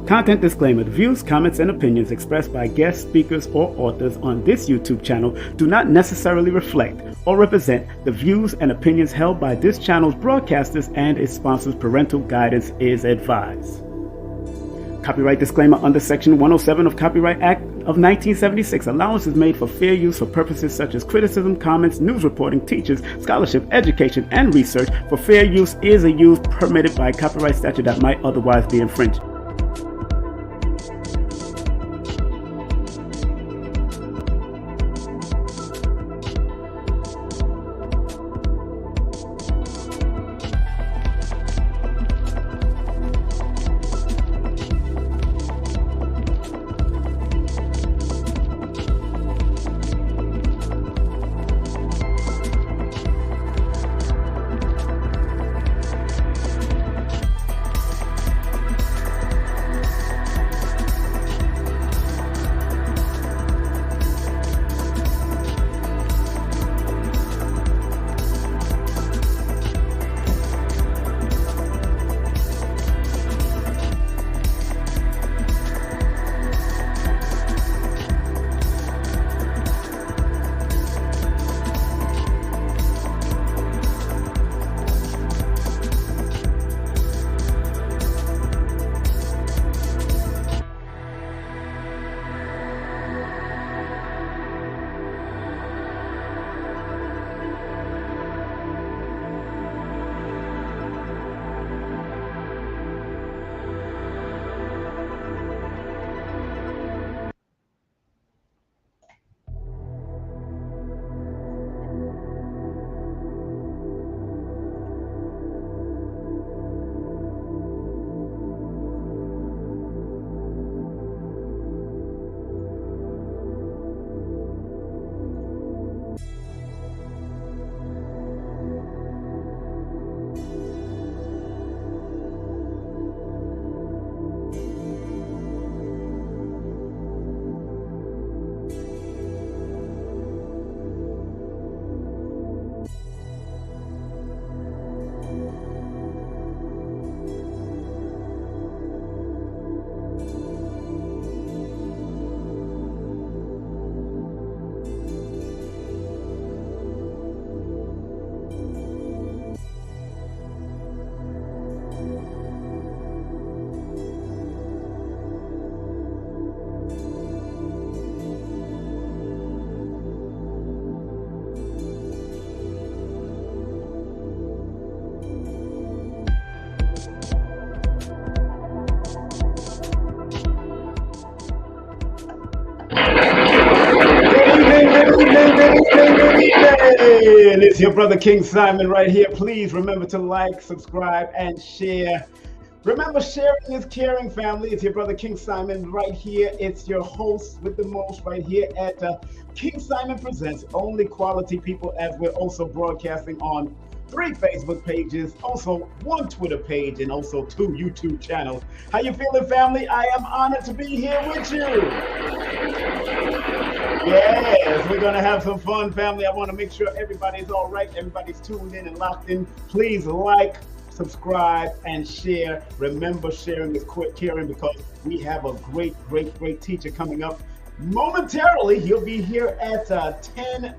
Content disclaimer: the views, comments, and opinions expressed by guest speakers or authors on this YouTube channel do not necessarily reflect or represent the views and opinions held by this channel's broadcasters and its sponsors. Parental guidance is advised. Copyright disclaimer: under Section 107 of Copyright Act of 1976, allowance is made for fair use for purposes such as criticism, comments, news reporting, teachers, scholarship, education, and research. For fair use is a use permitted by copyright statute that might otherwise be infringed. And it's your brother King Simon right here. Please remember to like, subscribe, and share. Remember, sharing is caring, family. It's your brother King Simon right here. It's your host with the most right here at King Simon Presents Only Quality People, as we're also broadcasting on 3 Facebook pages, also 1 Twitter page, and also 2 YouTube channels. How you feeling, family? I am honored to be here with you. Yes, we're going to have some fun, family. I want to make sure everybody's all right. Everybody's tuned in and locked in. Please like, subscribe, and share. Remember, sharing is quick caring, because we have a great teacher coming up momentarily. He'll be here at 10:10.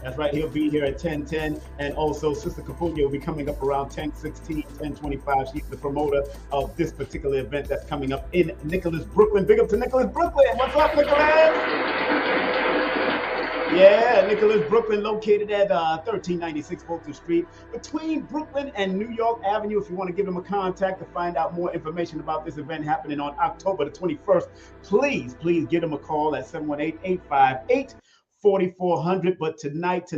That's right, he'll be here at 10:10. And also, Sister Kufunya will be coming up around 10:16, 10:25. She's the promoter of this particular event that's coming up in Nicholas, Brooklyn. Big up to Nicholas, Brooklyn. What's up, Nicholas? Yeah, Nicholas, Brooklyn, located at 1396 Fulton Street, between Brooklyn and New York Avenue. If you want to give them a contact to find out more information about this event happening on October the 21st, please give them a call at 718-858-4400. But tonight,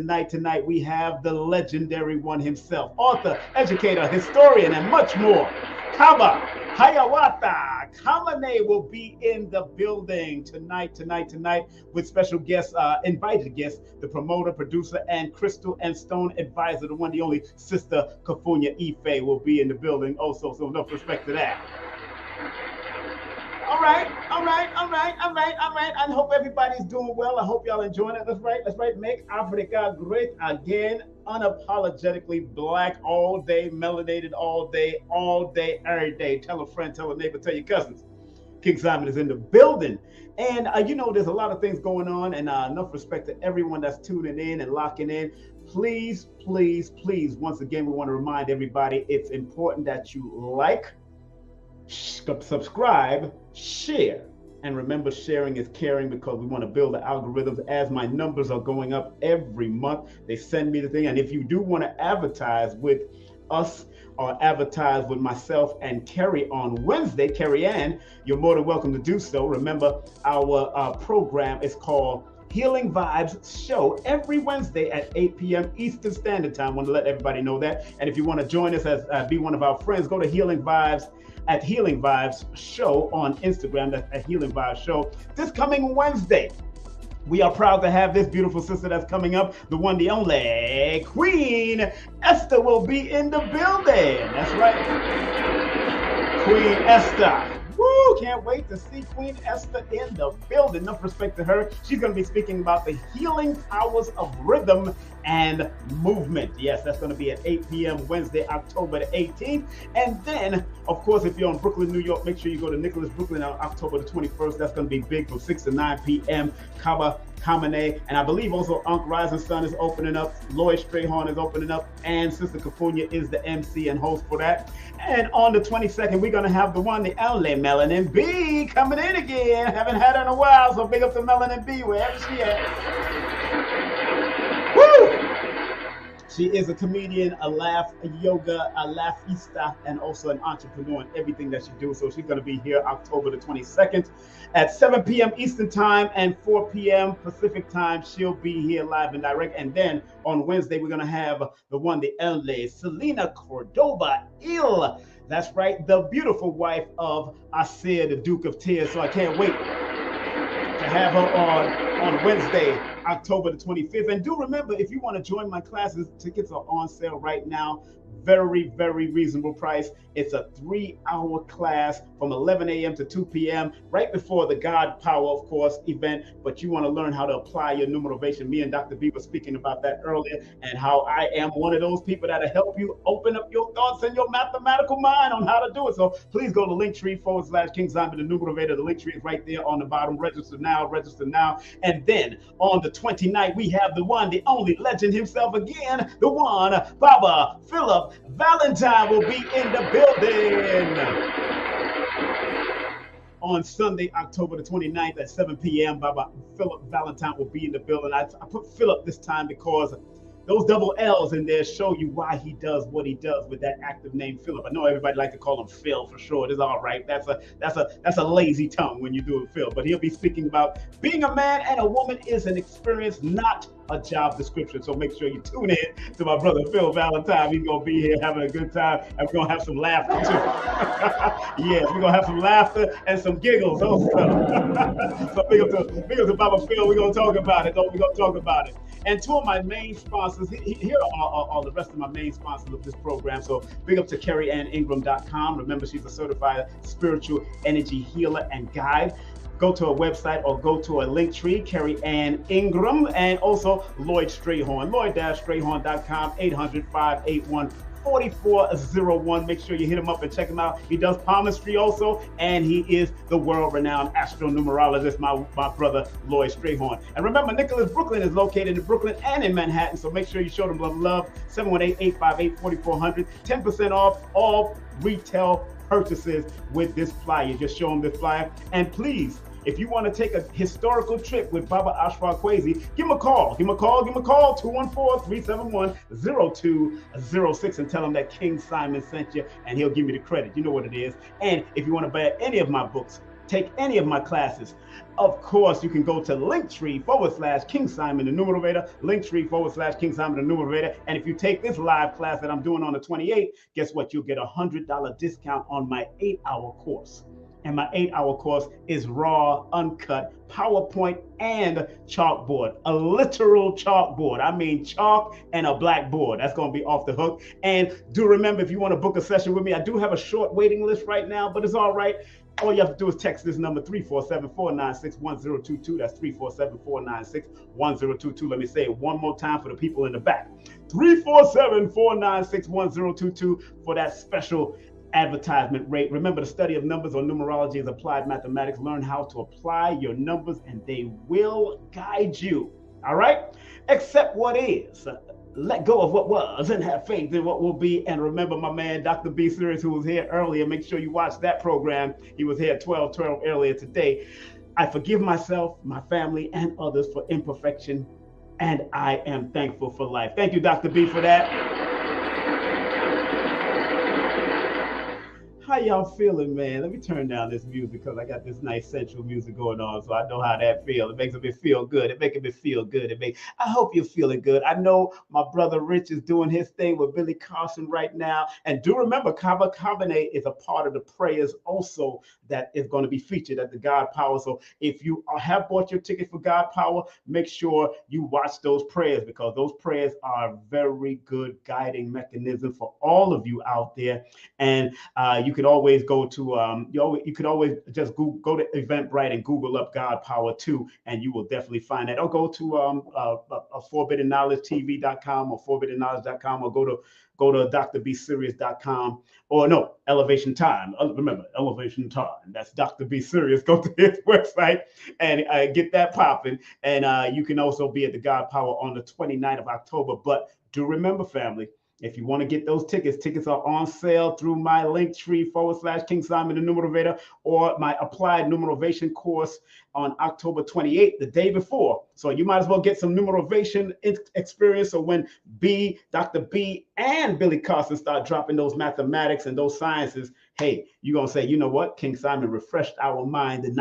we have the legendary one himself, author, educator, historian, and much more. Kaba Kamene will be in the building tonight with special guests, invited guests, the promoter, producer, and crystal and stone advisor, the one, the only Sister Kufunya Ifa will be in the building also, so enough respect to that. All right, all right, all right, all right, all right. I hope everybody's doing well. I hope y'all enjoying it. Let's right. Make Africa great again. Unapologetically black all day, melanated all day, every day. Tell a friend, tell a neighbor, tell your cousins. King Simon is in the building. And there's a lot of things going on, and enough respect to everyone that's tuning in and locking in. Please, please, please, once again, we want to remind everybody it's important that you like, subscribe, share. And remember, sharing is caring because we want to build the algorithms. As my numbers are going up every month, they send me the thing. And if you do want to advertise with us or advertise with myself and Kerry on Wednesday, Kerry Ann, you're more than welcome to do so. Remember, our program is called Healing Vibes Show every Wednesday at 8 p.m. Eastern Standard Time. I want to let everybody know that. And if you want to join us as be one of our friends, go to Healing Vibes at Healing Vibes Show on Instagram. That's at Healing Vibes Show. This coming Wednesday, we are proud to have this beautiful sister that's coming up, the one, the only Queen Esther will be in the building. That's right, Queen Esther. Woo! Can't wait to see Queen Esther in the building. Enough respect to her. She's going to be speaking about the healing powers of rhythm and movement. Yes, that's going to be at 8 p.m. Wednesday, October the 18th. And then, of course, if you're in Brooklyn, New York, make sure you go to Nicholas Brooklyn on October the 21st. That's going to be big from 6 to 9 p.m. Kaba Kamene, and I believe also Unc Rising Sun is opening up, Lloyd Strayhorn is opening up, and Sister Kufunya is the MC and host for that. And on the 22nd, we're going to have the one, the only Melanin B coming in again. Haven't had her in a while, so big up to Melanin B wherever she at. Woo! She is a comedian, a laugh, a yoga, a laughista, and also an entrepreneur in everything that she does. So she's going to be here October the 22nd at 7 p.m. Eastern Time and 4 p.m. Pacific Time. She'll be here live and direct. And then on Wednesday, we're going to have the one, the only Selena Cordova Ill. That's right, the beautiful wife of Asir, the Duke of Tears. So I can't wait to have her on Wednesday, October the 25th. And do remember, if you want to join my classes, tickets are on sale right now. Very, very reasonable price. It's a 3-hour class from 11 a.m. to 2 p.m. right before the God Power, of course, event. But you want to learn how to apply your numerovation. Me and Dr. B were speaking about that earlier, and how I am one of those people that'll help you open up your thoughts and your mathematical mind on how to do it. So please go to Linktree/King Simon the Numerator. The Linktree is right there on the bottom. Register now, register now. And then on the 29th, we have the one, the only legend himself again, the one, Baba Philip Valentine will be in the building on Sunday, October the 29th at 7 p.m. Baba Philip Valentine will be in the building. I put Philip this time because those double L's in there show you why he does what he does with that active name Philip. I know everybody like to call him Phil for short. It's all right. That's a lazy tongue when you do it, Phil. But he'll be speaking about being a man and a woman is an experience, not a job description. So make sure you tune in to my brother Phil Valentine. He's gonna be here having a good time, and we're gonna have some laughter too. Yes, we're gonna have some laughter and some giggles also. So big up to Baba Phil. We're gonna talk about it. We're gonna talk about it. And two of my main sponsors, here are the rest of my main sponsors of this program. So big up to KerryAnnIngram.com. Remember, she's a certified spiritual energy healer and guide. Go to a website or go to a link tree, Kerry Ann Ingram, and also Lloyd Strayhorn, Lloyd-Strayhorn.com, 800-581-4401. Make sure you hit him up and check him out. He does palmistry also, and he is the world-renowned astronumerologist, my brother Lloyd Strayhorn. And remember, Nicholas Brooklyn is located in Brooklyn and in Manhattan, so make sure you show them love. 718-858-4400, 10% off all retail purchases with this flyer. Just show them this flyer. And please, if you want to take a historical trip with Baba Ashra Kwesi, give him a call. 214-371-0206 and tell him that King Simon sent you, and he'll give me the credit. You know what it is. And if you want to buy any of my books, take any of my classes, of course, you can go to Linktree/King Simon the Numerator, Linktree/King Simon the Numerator. And if you take this live class that I'm doing on the 28th, guess what? You'll get a $100 discount on my 8-hour course. And my 8-hour course is raw, uncut, PowerPoint and chalkboard, a literal chalkboard. I mean, chalk and a blackboard. That's going to be off the hook. And do remember, if you want to book a session with me, I do have a short waiting list right now, but it's all right. All you have to do is text this number 347-496-1022. That's 347-496-1022. Let me say it one more time for the people in the back. 347-496-1022 for that special advertisement rate. Remember, the study of numbers or numerology is applied mathematics. Learn how to apply your numbers and they will guide you. All right? Accept what is. Let go of what was and have faith in what will be. And remember my man, Dr. B. Serious, who was here earlier. Make sure you watch that program. He was here at 12:12 earlier today. I forgive myself, my family, and others for imperfection. And I am thankful for life. Thank you, Dr. B, for that. How y'all feeling, man? Let me turn down this music because I got this nice sensual music going on, so I know how that feels. It makes me feel good. It making me feel good. I hope you're feeling good. I know my brother Rich is doing his thing with Billy Carson right now. And do remember, Kaba Kamene is a part of the prayers also that is going to be featured at the God Power. So if you have bought your ticket for God Power, make sure you watch those prayers because those prayers are a very good guiding mechanism for all of you out there. And you could always go to you could always just go to Eventbrite and Google up God Power 2, and you will definitely find that. Or go to forbiddenknowledgetv.com or forbiddenknowledge.com, or go to drbserious.com, or no, Elevation Time. Remember, Elevation Time. That's Dr. B Serious. Go to his website and get that popping. And you can also be at the God Power on the 29th of October. But do remember, family, if you want to get those tickets are on sale through my Linktree/King Simon the Numerator, or my applied numerovation course on October 28th, the day before. So you might as well get some numerovation experience. So when Dr. B and Billy Carson start dropping those mathematics and those sciences, hey, you're going to say, you know what? King Simon refreshed our mind the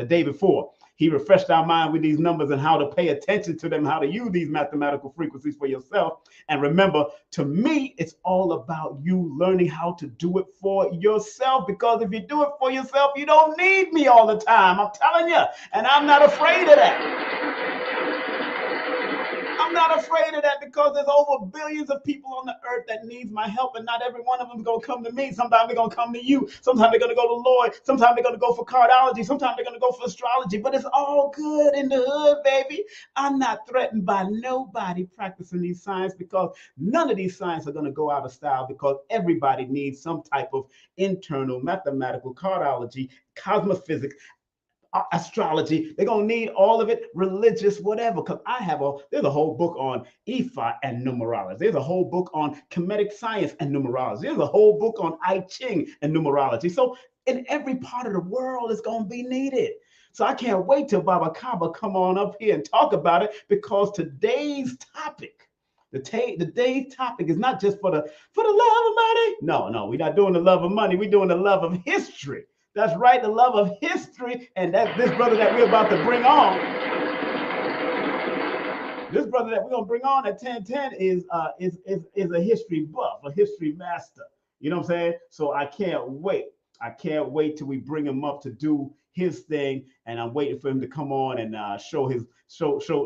day before. He refreshed our mind with these numbers and how to pay attention to them, how to use these mathematical frequencies for yourself. And remember, to me, it's all about you learning how to do it for yourself. Because if you do it for yourself, you don't need me all the time. I'm telling you. And I'm not afraid of that. I'm not afraid of that because there's over billions of people on the earth that needs my help, and not every one of them is going to come to me. Sometimes they're going to come to you. Sometimes they're going to go to Lloyd. Sometimes they're going to go for cardology. Sometimes they're going to go for astrology. But it's all good in the hood, baby. I'm not threatened by nobody practicing these signs, because none of these signs are going to go out of style, because everybody needs some type of internal mathematical cardology, cosmophysics, astrology. They're gonna need all of it, religious, whatever. Because there's a whole book on Ifa and numerology. There's a whole book on Kemetic science and numerology. There's a whole book on I Ching and numerology. So in every part of the world, it's gonna be needed. So I can't wait till Baba Kaba come on up here and talk about it, because today's topic. The day's topic is not just for the love of money. No, we're not doing the love of money. We're doing the love of history. That's right, the love of history. And that's this brother that we're about to bring on. This brother that we're gonna bring on at 1010 is a history buff, a history master. You know what I'm saying? So I can't wait. I can't wait till we bring him up to do his thing, and I'm waiting for him to come on and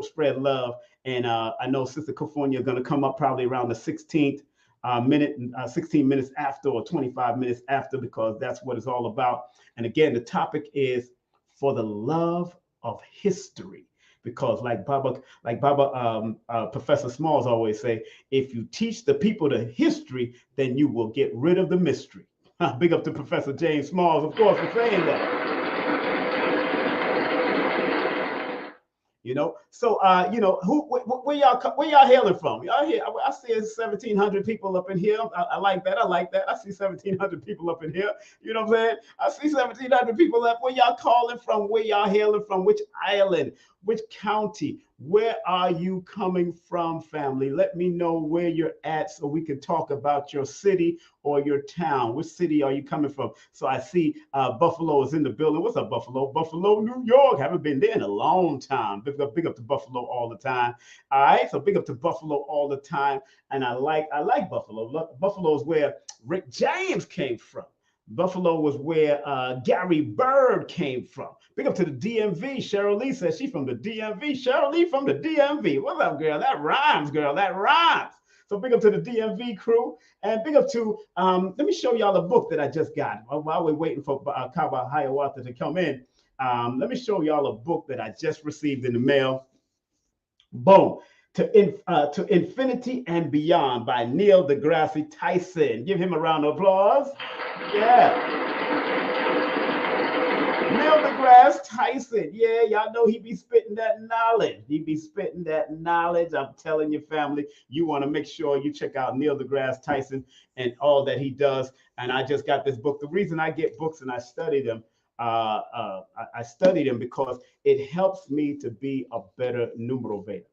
spread love. And I know Sister Kufunya is gonna come up probably around the 16th. 16 minutes after, or 25 minutes after, because that's what it's all about. And again, the topic is for the love of history, because like Baba Professor Smalls always say, if you teach the people the history, then you will get rid of the mystery. Big up to Professor James Smalls, of course, for saying that. You know, so where y'all hailing from? Y'all here? I see 1,700 people up in here. I like that. I see 1,700 people up in here. You know what I'm saying? I see 1,700 people up. Where y'all calling from? Where y'all hailing from? Which island? Which county? Where are you coming from, family? Let me know where you're at so we can talk about your city or your town. Which city are you coming from? So I see Buffalo is in the building. What's up, Buffalo? Buffalo, New York. Haven't been there in a long time. Big up to Buffalo all the time. All right, so big up to Buffalo all the time. And I like Buffalo. Buffalo is where Rick James came from. Buffalo was where Gary Bird came from. Big up to the DMV. Cheryl Lee says she's from the DMV. Cheryl Lee from the DMV. What's up, girl? That rhymes, girl. That rhymes. So big up to the DMV crew, and big up to. Let me show y'all a book that I just got while we're waiting for Kaba Hiawatha to come in. Let me show y'all a book that I just received in the mail. Boom. To Infinity and Beyond by Neil deGrasse Tyson. Give him a round of applause. Yeah. Neil deGrasse Tyson. Yeah, y'all know he be spitting that knowledge. He be spitting that knowledge. I'm telling your family, you want to make sure you check out Neil deGrasse Tyson and all that he does. And I just got this book. The reason I get books and I study them, I study them because it helps me to be a better numerovator.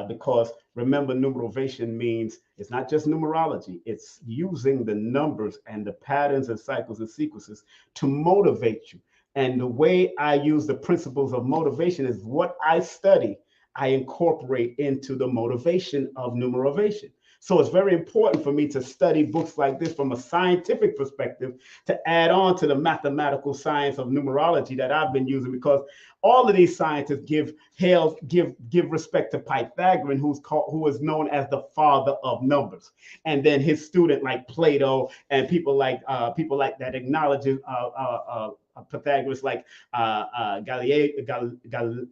Because remember, numerovation means it's not just numerology, it's using the numbers and the patterns and cycles and sequences to motivate you. And the way I use the principles of motivation is what I study, I incorporate into the motivation of numerovation. So it's very important for me to study books like this from a scientific perspective to add on to the mathematical science of numerology that I've been using, because all of these scientists give respect to Pythagoras, who is known as the father of numbers, and then his student like Plato and people like that acknowledges Pythagoras, like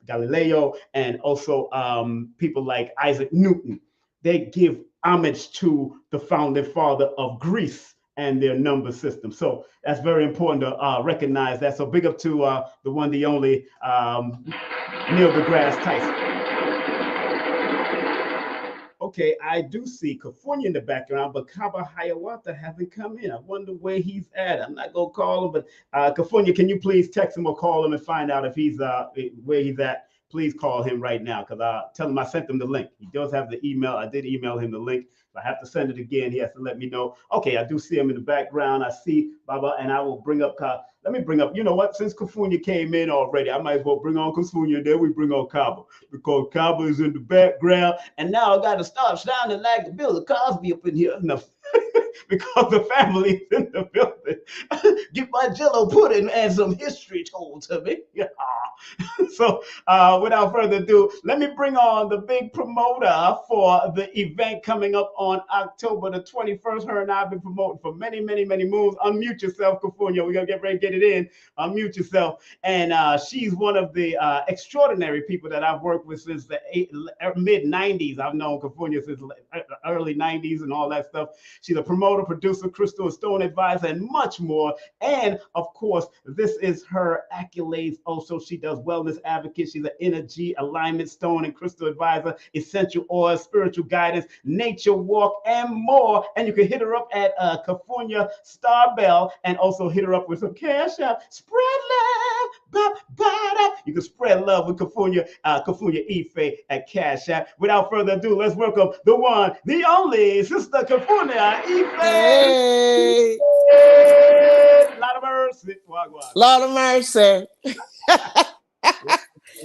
Galileo, and also people like Isaac Newton. They give homage to the founding father of Greece and their number system. So that's very important to recognize that. So big up to the one, the only Neil deGrasse Tyson. Okay, I do see Kufunya in the background, but Kaba Hiawatha hasn't come in. I wonder where he's at. I'm not gonna call him, but Kufunya, can you please text him or call him and find out if he's where he's at? Please call him right now, because I tell him I sent him the link. He does have the email. I did email him the link. If I have to send it again, he has to let me know. Okay, I do see him in the background. I see Baba, and I will bring up. Let me bring up. You know what? Since Kufunya came in already, I might as well bring on Kufunya. Then we bring on Kaba, because Kaba is in the background, and now I got to start sounding like the Bill Cosby up in here. No. Because the family's in the building. Get my jello pudding and some history told to me. Yeah. So without further ado, let me bring on the big promoter for the event coming up on October the 21st. Her and I have been promoting for many, many, many moons. Unmute yourself, Kufunya. We're going to get ready to get it in. Unmute yourself. And she's one of the extraordinary people that I've worked with since the mid-90s. I've known Kufunya since early 90s and all that stuff. She's a promoter, producer, crystal and stone advisor, and much more. And of course, this is her accolades. Also, she does wellness advocate. She's an energy alignment stone and crystal advisor, essential oils, spiritual guidance, nature walk, and more. And you can hit her up at Kufunya Starbell, and also hit her up with some cash out. Spread love. You can spread love with Kufunya Ifa at Cash App. Without further ado, let's welcome the one, the only Sister Kufunya Ifa. Hey. Lot of mercy. Lot of mercy.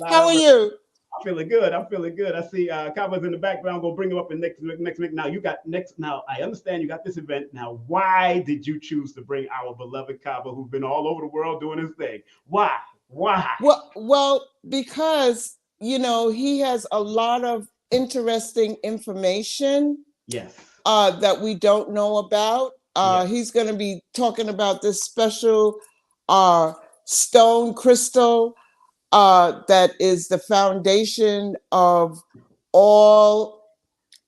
How are you? I'm feeling good. I'm feeling good. I see Kaba's in the background. We'll bring him up in next week. Now you got next. Now I understand you got this event. Now, why did you choose to bring our beloved Kaba, who's been all over the world doing his thing? Why? Well, because he has a lot of interesting information. Yes. That we don't know about. Yes. He's going to be talking about this special stone crystal that is the foundation of all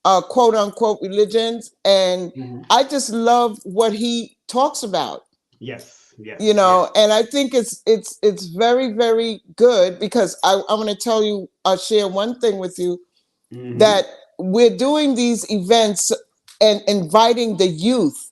quote unquote religions. And I just love what he talks about. Yes. Yes. And I think it's very, very good, because I want to tell you, share one thing with you, that we're doing these events and inviting the youth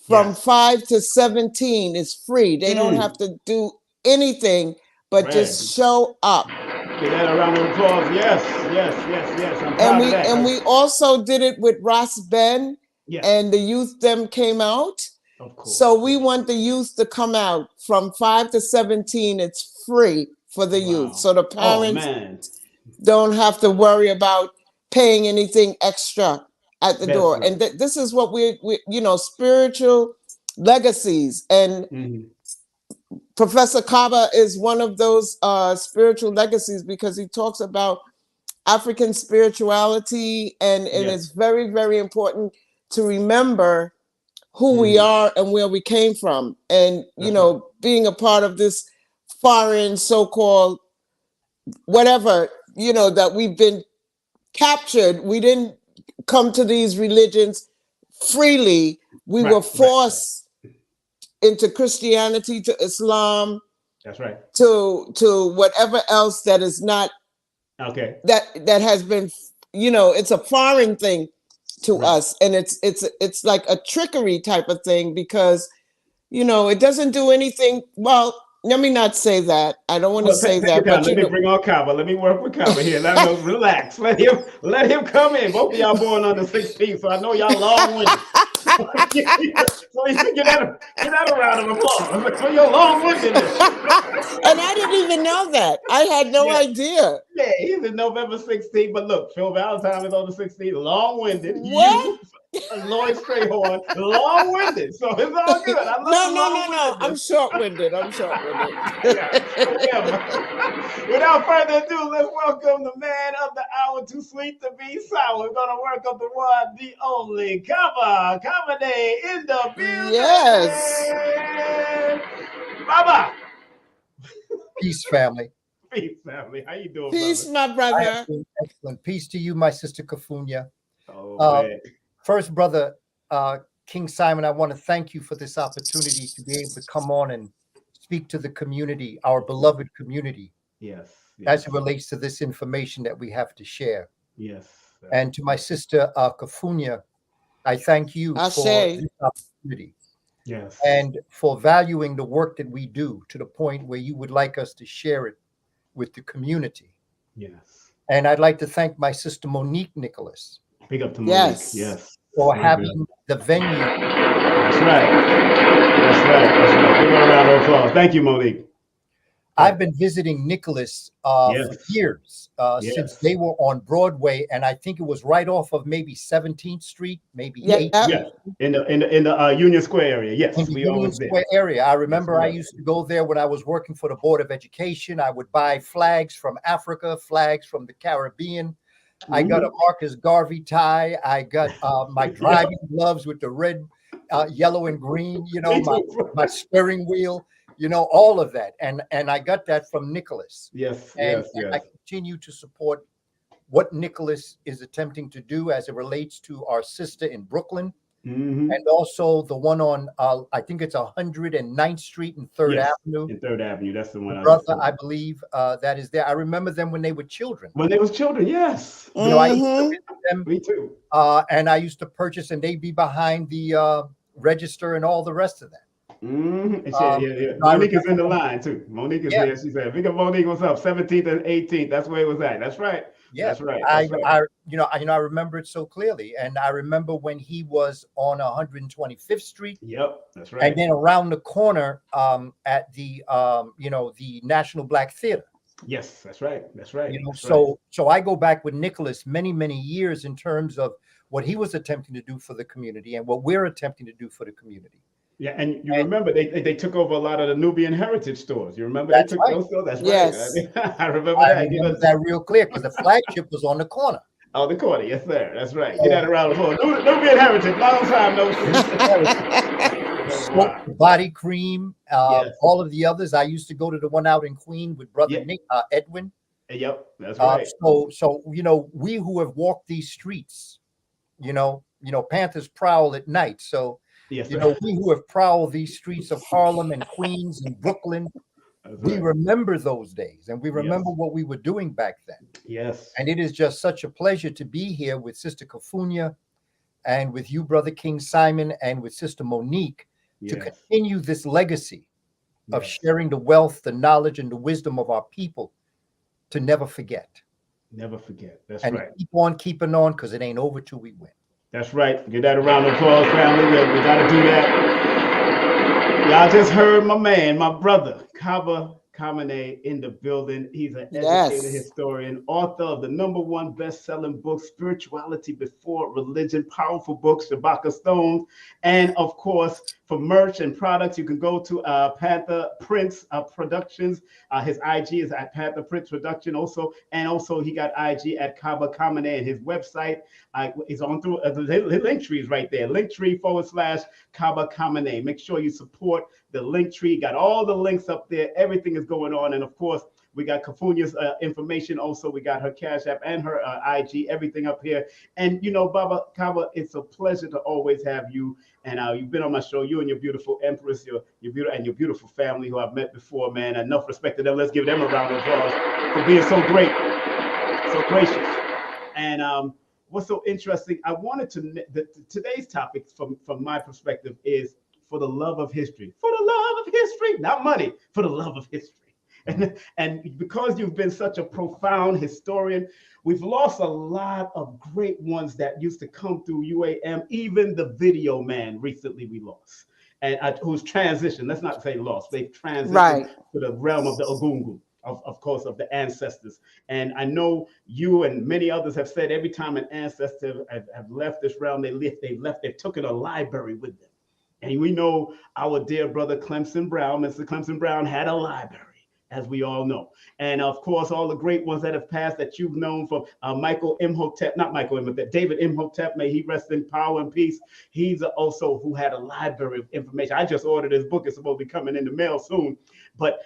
from 5 to 17 is free. They don't have to do anything but just show up. Give that a round of applause. Yes. I'm proud of that. And we also did it with Ross Ben, and the youth them came out. Of course. So we want the youth to come out from 5 to 17. It's free for the youth. So the parents don't have to worry about paying anything extra at the door. Right. And this is what we spiritual legacies. And Professor Kaba is one of those spiritual legacies, because he talks about African spirituality, and it's very, very important to remember who we are and where we came from. And, you know, being a part of this foreign so-called whatever, you know, that we've been captured. We didn't come to these religions freely. We were forced into Christianity, to Islam. That's right. To whatever else that is not that has been, you know, it's a foreign thing to us, and it's like a trickery type of thing, because, you know, it doesn't do anything. Well, let me not say that. I don't want to say that. But let me bring on Kaba. Let me work with Kaba here. Let him relax. Let him come in. Both of y'all born on the 16th, so I know y'all long-winded. So you can get that a round of applause for your long-windedness. And I didn't even know that. I had no idea. Yeah, he's in November 16th. But look, Phil Valentine is on the 16th. Long-winded. What? Lloyd Strayhorn, long-winded. So it's all good. I love no. I'm short-winded. Without further ado, let's welcome the man of the hour, too sweet to be sour. We're gonna work up the one, the only Kaba Kamene in the building. Yes. Baba. Peace, family. Peace, family. How you doing, Peace, brother? my brother. Excellent. Peace to you, my sister Kufunya. Oh, man. First, brother King Simon, I want to thank you for this opportunity to be able to come on and speak to the community, our beloved community. Yes. As it relates to this information that we have to share. Yes. And to my sister Kufunya, I thank you for this opportunity. Yes. And for valuing the work that we do to the point where you would like us to share it with the community. Yes. And I'd like to thank my sister Monique Nicholas. Big up to Monique. Yes. For having the venue. That's right. Give her a round of applause. Thank you, Monique. I've been visiting Nicholas for years, since they were on Broadway, and I think it was right off of maybe 17th Street, maybe 8th. Yeah, in the Union Square area. Yes, in the Union Square area. I remember I used to go there when I was working for the Board of Education. I would buy flags from Africa, flags from the Caribbean. I got a Marcus Garvey tie. I got my driving gloves with the red, yellow, and green. You know, my steering wheel. You know, all of that, and I got that from Nicholas. Yes. And I continue to support what Nicholas is attempting to do as it relates to our sister in Brooklyn, and also the one on I think it's 109th Street and 3rd Avenue. In 3rd Avenue, that's the one. Brother, I believe that is there. I remember them when they were children. When they was children, yes. You know, I used to visit them. Me too. And I used to purchase, and they'd be behind the register and all the rest of that. Monique is in the line too. Monique is here. She said, "Big up, Monique. What's up? 17th and 18th. That's where it was at. That's right. Yeah, that's right. I remember it so clearly, and I remember when he was on 125th Street. Yep, that's right. And then around the corner, at the the National Black Theater. Yes, that's right. That's right. You know, so I go back with Nicholas many years in terms of what he was attempting to do for the community and what we're attempting to do for the community. Yeah, and you remember they took over a lot of the Nubian heritage stores. You remember they took those stores? That's right. I remember that real clear because the flagship was on the corner. Oh, the corner, yes, sir. That's right. Get that around the floor. Nubian heritage, long time no see. Body cream, all of the others. I used to go to the one out in Queen with brother Nick, Edwin. Yep, that's right. So you know, we who have walked these streets, you know, Panthers prowl at night. So. Yes, you know, we who have prowled these streets of Harlem and Queens and Brooklyn, we remember those days and we remember what we were doing back then. Yes. And it is just such a pleasure to be here with Sister Kufunya and with you, Brother King Simon, and with Sister Monique to continue this legacy of sharing the wealth, the knowledge, and the wisdom of our people to never forget. Never forget. That's and right. Keep on keeping on because it ain't over till we win. That's right. Give that a round of applause, family. We got to do that. Y'all just heard my man, my brother, Kaba Kamene in the building. He's an educated historian, author of the #1 best-selling book, Spirituality Before Religion, powerful book, Shabaka Stones. And of course, for merch and products, you can go to Panther Prince Productions. His IG is at Panther Prince Production also. And also he got IG at Kaba Kamene, and his website is on through the link tree is right there. Linktree/Kaba Kamene. Make sure you support the link tree. Got all the links up there. Everything is going on. And of course, we got Kufunya's information also. We got her Cash App and her IG, everything up here. And, you know, Baba Kaba, it's a pleasure to always have you. And you've been on my show, you and your beautiful Empress, your beautiful and your beautiful family who I've met before, man. Enough respect to them. Let's give them a round of applause for being so great, so gracious. And what's so interesting, I wanted to, today's topic from my perspective is for the love of history. For the love of history, not money, for the love of history. And because you've been such a profound historian, we've lost a lot of great ones that used to come through UAM. Even the video man recently we lost, and who's transitioned. Let's not say lost. They've transitioned to the realm of the Ogungu, of course, of the ancestors. And I know you and many others have said every time an ancestor have left this realm, they've taken a library with them. And we know our dear brother Clemson Brown, Mr. Clemson Brown, had a library, as we all know. And of course, all the great ones that have passed that you've known from Michael Imhotep, not Michael Imhotep, David Imhotep, may he rest in power and peace. He's also who had a library of information. I just ordered his book. It's supposed to be coming in the mail soon. But,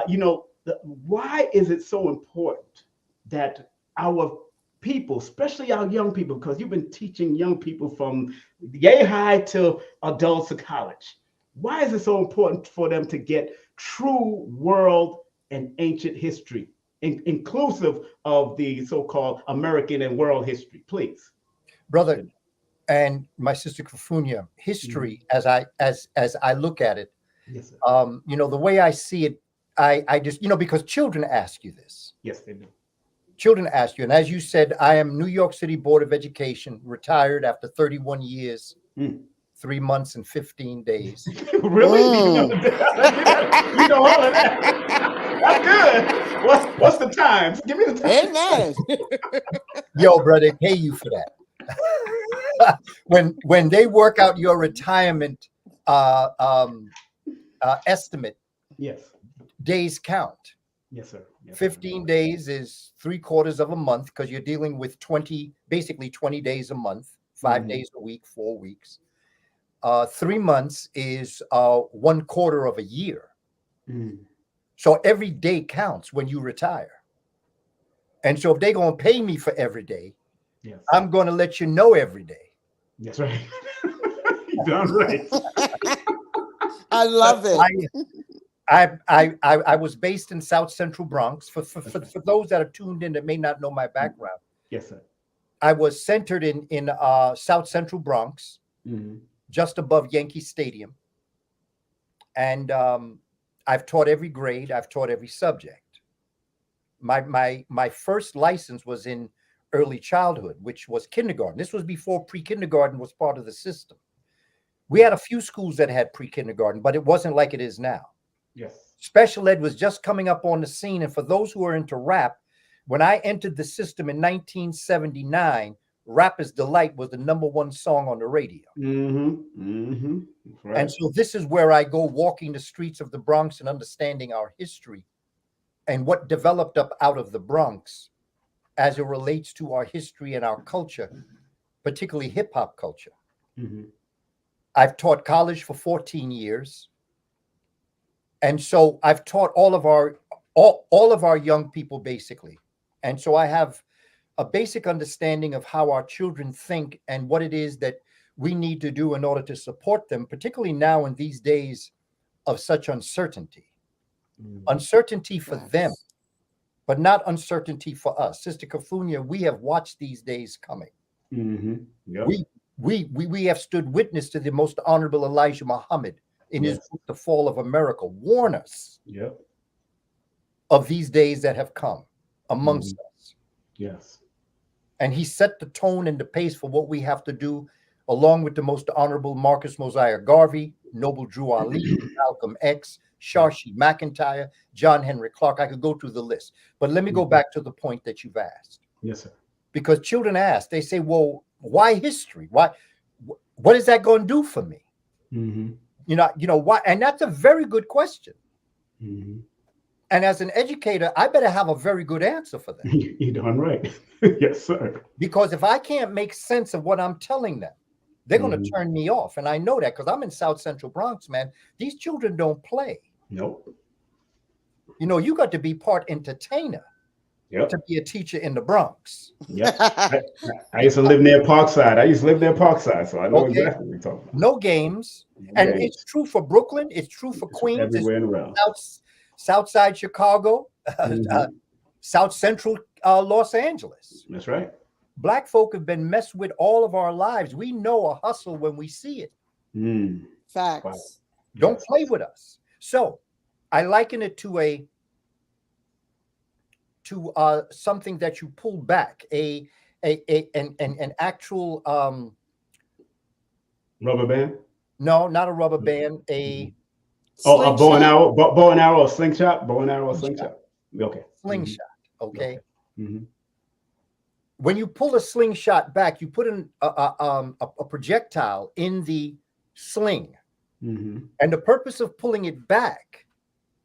you know, why is it so important that our people, especially our young people, because you've been teaching young people from yay high to adults to college, why is it so important for them to get true world and ancient history, inclusive of the so-called American and world history, please? Brother, and my sister Kufunya, history, as I look at it, yes, sir. you know, the way I see it, I just, you know, because children ask you this. Yes, they do. Children ask you, and as you said, I am New York City Board of Education, retired after 31 years, 3 months and 15 days. Really? You know all of that. That's good. What's the times? Give me the time. Amen. Yo, brother, pay you for that. when they work out your retirement estimate, yes, days count. Yes, sir. Yes, 15 days is 3/4 of a month, because you're dealing with basically 20 days a month, 5 days a week, 4 weeks. 3 months is 1/4 of a year. So every day counts when you retire. And so if they're going to pay me for every day, yes, I'm going to let you know every day. That's right. You're done right. I love it. I was based in South Central Bronx. For those that are tuned in that may not know my background, yes, sir. I was centered in South Central Bronx, just above Yankee Stadium, and I've taught every grade. I've taught every subject. My first license was in early childhood, which was kindergarten. This was before pre-kindergarten was part of the system. We had a few schools that had pre-kindergarten, but it wasn't like it is now. Yes. Special ed was just coming up on the scene. And for those who are into rap, when I entered the system in 1979, Rapper's Delight was the #1 song on the radio. Right. And so this is where I go walking the streets of the Bronx and understanding our history and what developed up out of the Bronx as it relates to our history and our culture, particularly hip hop culture. I've taught college for 14 years. And so I've taught all of our young people, basically. And so I have a basic understanding of how our children think and what it is that we need to do in order to support them, particularly now in these days of such uncertainty. Uncertainty for them, but not uncertainty for us. Sister Kufunya, we have watched these days coming. Yep. We have stood witness to the most honorable Elijah Muhammad in his book, The Fall of America, warn us of these days that have come amongst us. Yes. And he set the tone and the pace for what we have to do, along with the most honorable Marcus Mosiah Garvey, Noble Drew Ali, Malcolm X, Sharshy McIntyre, John Henry Clark. I could go through the list. But let me go back to the point that you've asked. Yes, sir. Because children ask, they say, well, why history? What is that going to do for me? You know why? And that's a very good question. Mm-hmm. And as an educator, I better have a very good answer for that. You're darn right. Yes, sir. Because if I can't make sense of what I'm telling them, they're going to turn me off. And I know that because I'm in South Central Bronx, man. These children don't play. Nope. You know, you got to be part entertainer to be a teacher in the Bronx. Yep. I used to live near Parkside. So I know exactly what you're talking about. No games. And it's true for Brooklyn. It's true for Queens. Everywhere around. South Side Chicago, South Central Los Angeles. That's right. Black folk have been messed with all of our lives. We know a hustle when we see it. Facts. Wow. Don't play with us. So I liken it to something that you pull back, an actual rubber band? No, not a rubber band. A bow and arrow, or slingshot, Okay. Slingshot. Okay. When you pull a slingshot back, you put in a projectile in the sling, and the purpose of pulling it back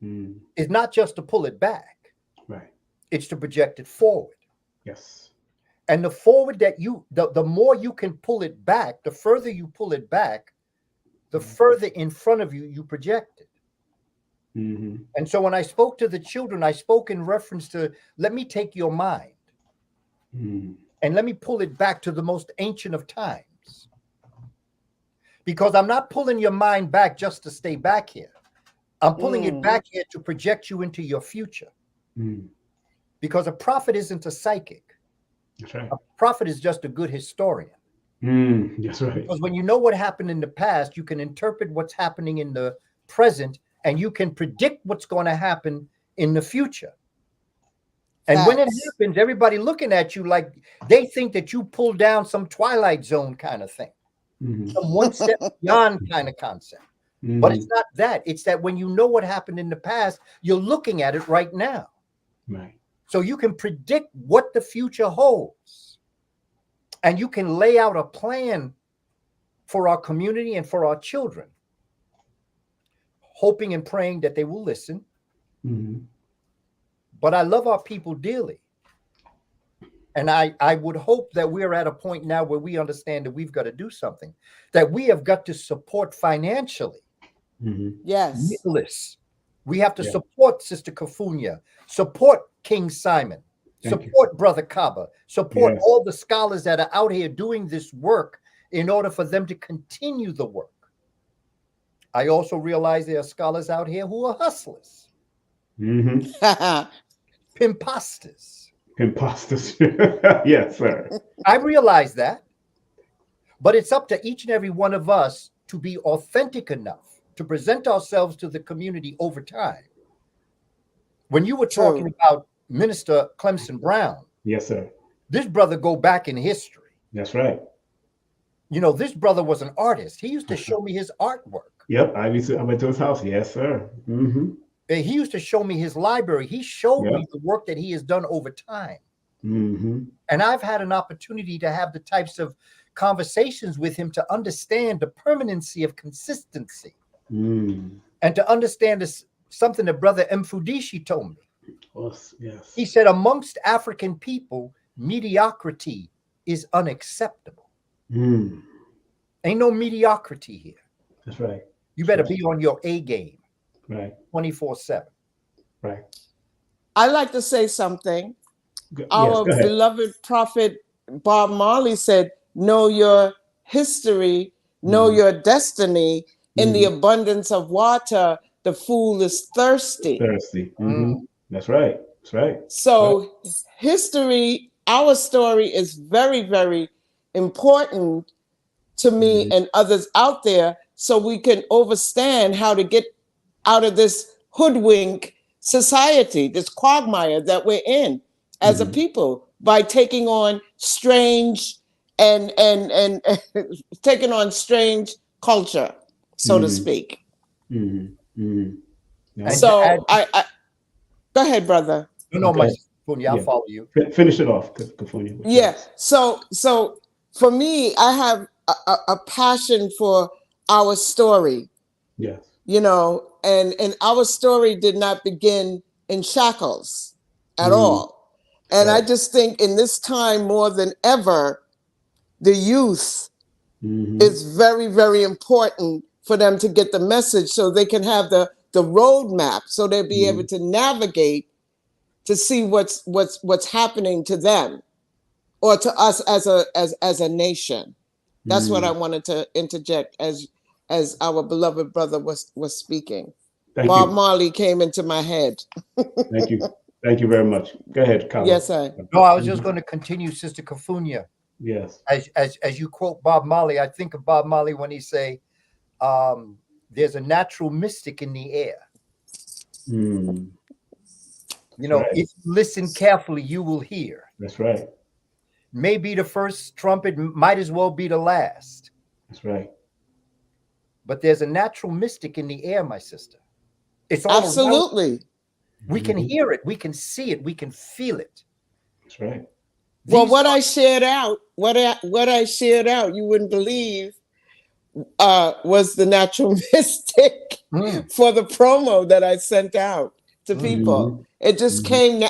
is not just to pull it back. Right. It's to project it forward. Yes. And the forward that the more you can pull it back, the further you pull it back, the further in front of you project it. And so when I spoke to the children, I spoke in reference to, let me take your mind and let me pull it back to the most ancient of times. Because I'm not pulling your mind back just to stay back here. I'm pulling it back here to project you into your future. Because a prophet isn't a psychic. That's right. A prophet is just a good historian. That's right. Because when you know what happened in the past, you can interpret what's happening in the present, and you can predict what's going to happen in the future. And when it happens, everybody looking at you like they think that you pulled down some Twilight Zone kind of thing, some one step beyond kind of concept. But it's not that. It's that when you know what happened in the past, you're looking at it right now. Right. So you can predict what the future holds. And you can lay out a plan for our community and for our children, hoping and praying that they will listen. But I love our people dearly. And I would hope that we're at a point now where we understand that we've got to do something, that we have got to support financially. Yes. Nicholas. We have to support Sister Kufunya, support King Simon, support Brother Kaba, support all the scholars that are out here doing this work in order for them to continue the work. I also realize there are scholars out here who are hustlers. Pimposters. Yes, sir. I realize that. But it's up to each and every one of us to be authentic enough to present ourselves to the community over time. When you were talking about Minister Clemson Brown. Yes, sir. This brother go back in history. That's right. You know, this brother was an artist. He used to show me his artwork. Yep, I went to his house. Yes, sir. He used to show me his library. He showed me the work that he has done over time. And I've had an opportunity to have the types of conversations with him to understand the permanency of consistency and to understand this, something that Brother Mfudishi told me. Yes. He said, amongst African people, mediocrity is unacceptable. Ain't no mediocrity here. That's right. You better be on your A game. Right. 24/7. Right. I like to say something. Our beloved prophet Bob Marley said, know your history, know your destiny. In the abundance of water, the fool is thirsty. That's right. That's right. So history, our story is very, very important to me and others out there, so we can understand how to get out of this hoodwink society, this quagmire that we're in as a people, by taking on strange and taking on strange culture, so to speak. So I go ahead, brother. No, my Kufunya, I'll follow you. Finish it off, Kufunya. Yeah. So for me, I have a passion for our story. Yes. You know, and our story did not begin in shackles at all. And I just think in this time more than ever, the youth is very, very important for them to get the message so they can have the roadmap, so they'll be able to navigate to see what's happening to them or to us as a nation. That's what I wanted to interject as our beloved brother was speaking. Thank Bob you. Marley came into my head. Thank you. Thank you very much. Go ahead, Kaba. Yes, I. No, I was just going to continue, Sister Kufunya. Yes. As you quote Bob Marley, I think of Bob Marley when he say, "There's a natural mystic in the air." You know, Right. if you listen carefully, you will hear. That's right. Maybe the first trumpet might as well be the last. That's right. But there's a natural mystic in the air, my sister. It's all Absolutely. around. We can hear it, we can see it, we can feel it. That's right. Well, what I shared out, you wouldn't believe, was the natural mystic for the promo that I sent out to people. It just came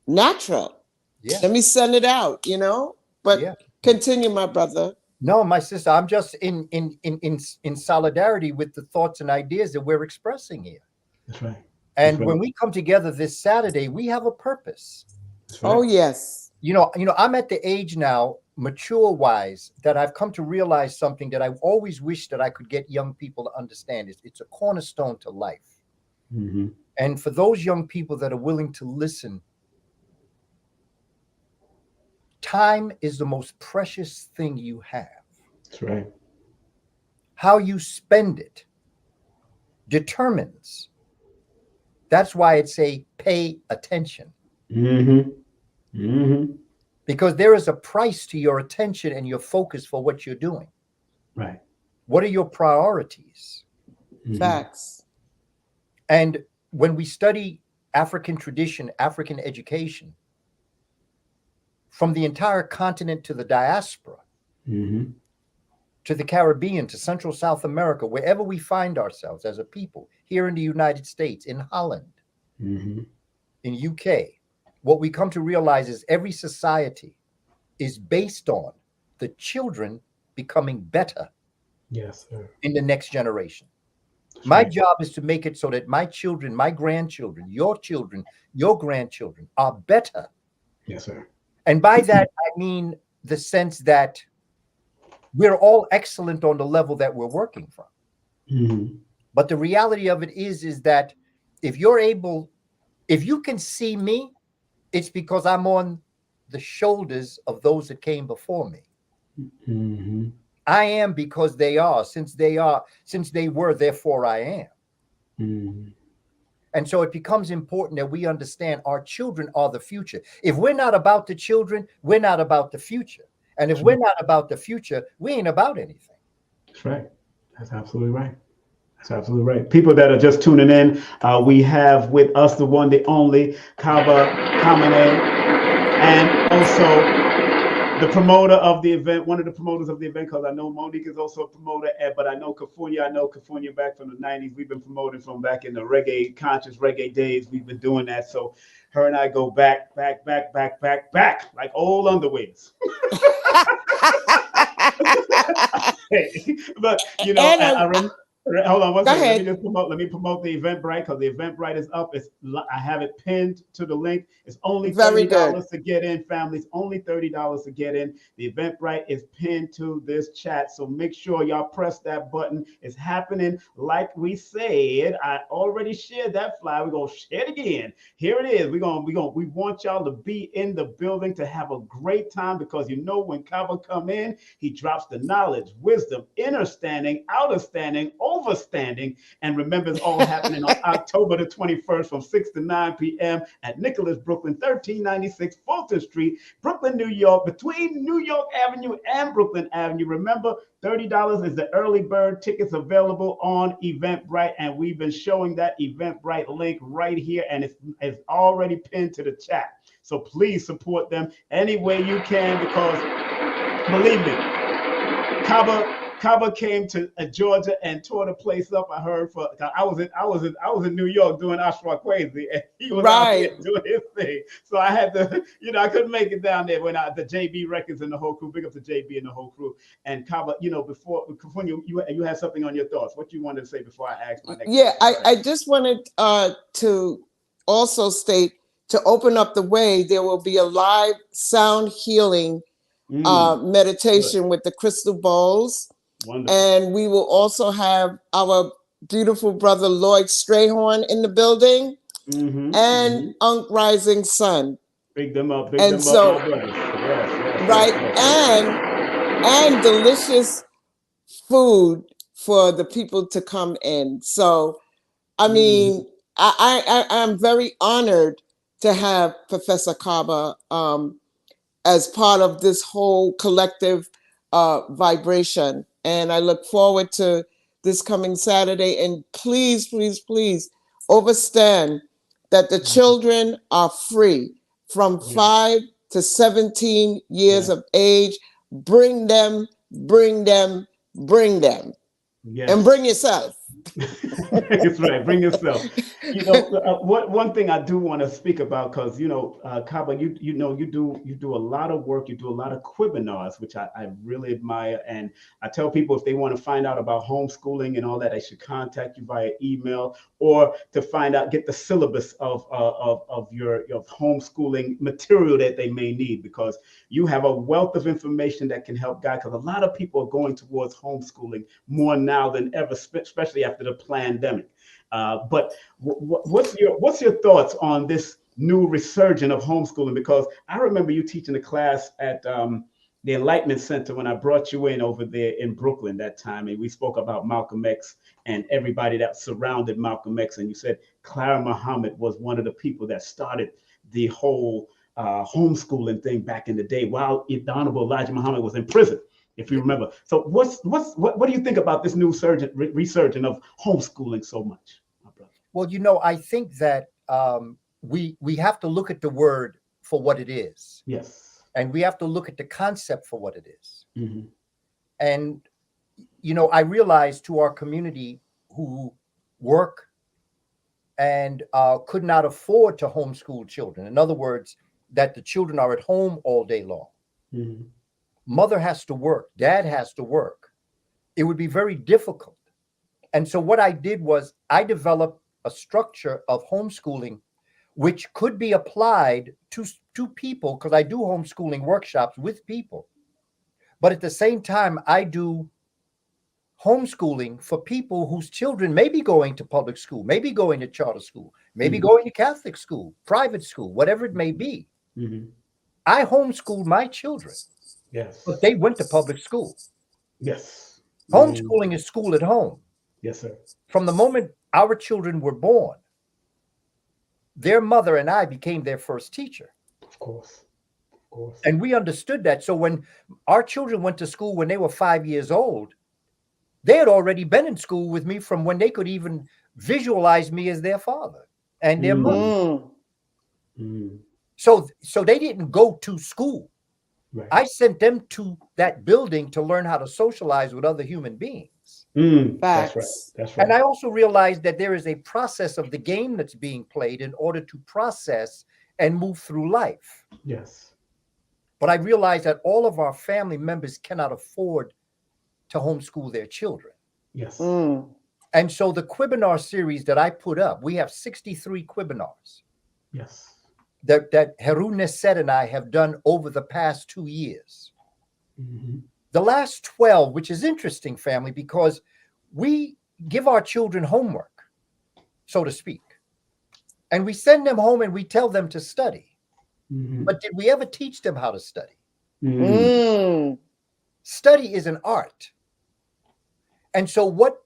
natural. Yeah. Let me send it out, you know. But continue, my brother. No, my sister, I'm just in solidarity with the thoughts and ideas that we're expressing here. That's right. And when we come together this Saturday, we have a purpose. That's right. Oh, yes. You know, I'm at the age now, mature-wise, that I've come to realize something that I've always wished that I could get young people to understand. It's a cornerstone to life. And for those young people that are willing to listen, time is the most precious thing you have. That's right. How you spend it determines. That's why it's a pay attention. Because there is a price to your attention and your focus for what you're doing. Right. What are your priorities? Facts. And when we study African tradition, African education, from the entire continent to the diaspora, to the Caribbean, to Central South America, wherever we find ourselves as a people, here in the United States, in Holland, in UK, what we come to realize is every society is based on the children becoming better in the next generation. My job is to make it so that my children, my grandchildren, your grandchildren are better. Yes, sir. And by that, I mean the sense that we're all excellent on the level that we're working from. But the reality of it is that if you can see me, it's because I'm on the shoulders of those that came before me. I am because they are, since they were, therefore I am. And so it becomes important that we understand our children are the future. If we're not about the children, we're not about the future. And if we're not about the future, we ain't about anything. That's right. That's absolutely right. That's absolutely right. People that are just tuning in, we have with us the one, the only, Kaba Kamene, and also the promoter of the event, one of the promoters of the event, because I know Monique is also a promoter, but I know Kufunya back from the 90s. We've been promoting from back in the reggae, conscious reggae days. We've been doing that. So her and I go back, like old underwears. But, you know, I remember. Hold on one second. Let me promote the Eventbrite, because the Eventbrite is up. I have it pinned to the link. It's only $30 to get in, family. It's only $30 to get in. The Eventbrite is pinned to this chat, so make sure y'all press that button. It's happening like we said. I already shared that flyer. We're gonna share it again. Here it is. We want y'all to be in the building to have a great time, because you know when Kaba come in, he drops the knowledge, wisdom, understanding, outstanding, overstanding, and remember, it's all happening on October the 21st from 6 to 9 p.m. at Nicholas, Brooklyn, 1396 Fulton Street, Brooklyn, New York, between New York Avenue and Brooklyn Avenue. Remember, $30 is the early bird. Tickets available on Eventbrite, and we've been showing that Eventbrite link right here, and it's already pinned to the chat. So please support them any way you can, because believe me, Kaba Kaba came to Georgia and tore the place up. I heard for I was in New York doing Ashwa Crazy, and he was out Right. here doing his thing. So I had to, I couldn't make it down there when the JB Records and the whole crew. Big up to JB and the whole crew. And Kaba, before Kufunya, you had something on your thoughts. What you wanted to say before I asked my next Yeah, question? I just wanted to also state, to open up the way, there will be a live sound healing meditation with the crystal bowls. Wonderful. And we will also have our beautiful brother Lloyd Strayhorn in the building, and Unk Rising Sun. Big them up, big And them so, up, my brothers. Yes, right, and delicious food for the people to come in. So, I mean, I'm very honored to have Professor Kaba as part of this whole collective vibration. And I look forward to this coming Saturday. And please, please, please understand that the children are free from 5 to 17 years of age. Bring them, bring them, bring them. Yes. And bring yourself. That's right. Bring yourself. One thing I do want to speak about, because Kaba, you do a lot of work. You do a lot of webinars, which I really admire. And I tell people, if they want to find out about homeschooling and all that, they should contact you via email, or to get the syllabus of your homeschooling material that they may need, because you have a wealth of information that can help guide. Because a lot of people are going towards homeschooling more now than ever, especially after the pandemic. But what's your thoughts on this new resurgence of homeschooling? Because I remember you teaching a class at the Enlightenment Center when I brought you in over there in Brooklyn that time, and we spoke about Malcolm X and everybody that surrounded Malcolm X. And you said Clara Muhammad was one of the people that started the whole homeschooling thing back in the day, while the Honorable Elijah Muhammad was in prison, if you remember. So what do you think about this new resurgence of homeschooling so much, my brother? Well, I think that we have to look at the word for what it is. Yes. And we have to look at the concept for what it is. And, I realize, to our community who work and could not afford to homeschool children, in other words, that the children are at home all day long. Mother has to work, dad has to work. It would be very difficult. And so what I did was I developed a structure of homeschooling which could be applied to people, because I do homeschooling workshops with people. But at the same time, I do homeschooling for people whose children may be going to public school, maybe going to charter school, maybe going to Catholic school, private school, whatever it may be. I homeschooled my children. Yes. But they went to public school. Yes. Homeschooling is school at home. Yes, sir. From the moment our children were born, their mother and I became their first teacher. Of course. Of course. And we understood that. So when our children went to school when they were 5 years old, they had already been in school with me from when they could even visualize me as their father and their mother. So they didn't go to school. Right. I sent them to that building to learn how to socialize with other human beings. That's right. That's right. And I also realized that there is a process of the game that's being played in order to process and move through life. Yes. But I realized that all of our family members cannot afford to homeschool their children. Yes. And so the webinar series that I put up, we have 63 webinars. Yes. That Harun Nesset and I have done over the past 2 years. The last 12, which is interesting, family, because we give our children homework, so to speak. And we send them home and we tell them to study. But did we ever teach them how to study? Study is an art. And so what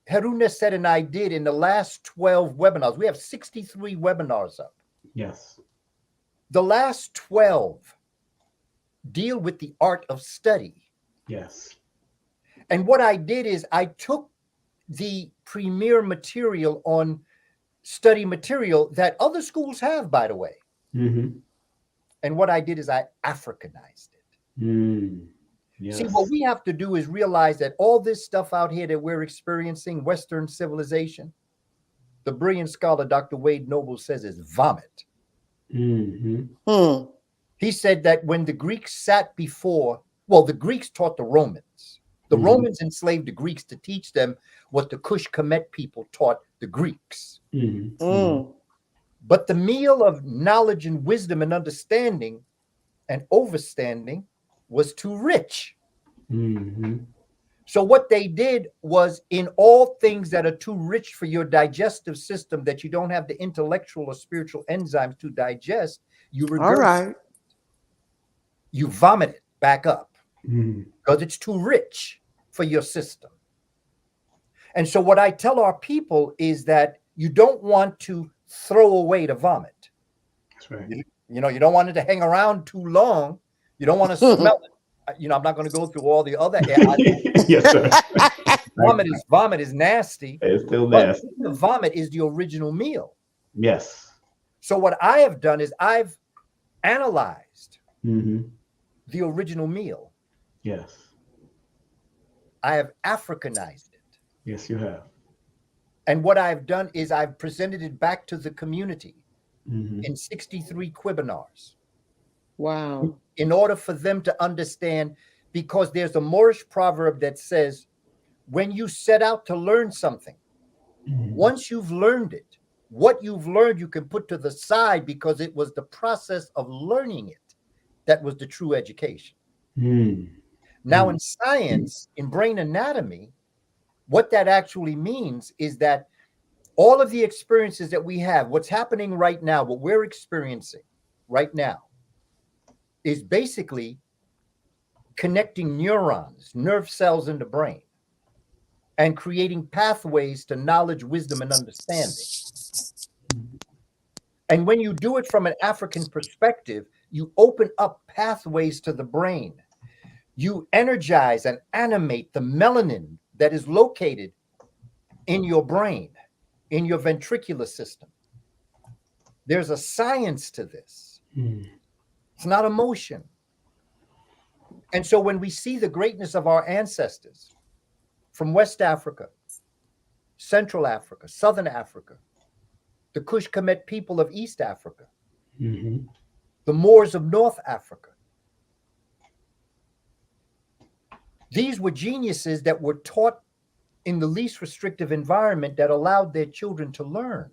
Harun Nesset and I did in the last 12 webinars, we have 63 webinars up. Yes. The last 12 deal with the art of study. Yes. And what I did is I took the premier material on study material that other schools have, by the way. And what I did is I Africanized it. See, Yes. what we have to do is realize that all this stuff out here that we're experiencing, Western civilization, the brilliant scholar Dr. Wade Noble says is vomit. He said that when the Greeks sat before, well, the Greeks taught the Romans. The Romans enslaved the Greeks to teach them what the Kush Kemet people taught the Greeks. But the meal of knowledge and wisdom and understanding and overstanding was too rich. So what they did was, in all things that are too rich for your digestive system, that you don't have the intellectual or spiritual enzymes to digest, you regurgitate. You vomit it back up because it's too rich for your system. And so what I tell our people is that you don't want to throw away the vomit. That's right. You know, you don't want it to hang around too long. You don't want to smell it. You know, I'm not going to go through all the other. Yes, sir. Vomit is nasty. It's still nasty. But the vomit is the original meal. Yes. So what I have done is I've analyzed the original meal. Yes. I have Africanized it. Yes, you have. And what I've done is I've presented it back to the community in 63 Quibinars. Wow. In order for them to understand, because there's a Moorish proverb that says, when you set out to learn something, once you've learned it, what you've learned you can put to the side, because it was the process of learning it that was the true education. Now, in science, in brain anatomy, what that actually means is that all of the experiences that we have, what's happening right now, what we're experiencing right now, is basically connecting neurons, nerve cells in the brain, and creating pathways to knowledge, wisdom, and understanding. And when you do it from an African perspective, you open up pathways to the brain. You energize and animate the melanin that is located in your brain, in your ventricular system. There's a science to this. It's not emotion. And so when we see the greatness of our ancestors from West Africa, Central Africa, Southern Africa, the Kush Kemet people of East Africa, the Moors of North Africa, these were geniuses that were taught in the least restrictive environment that allowed their children to learn.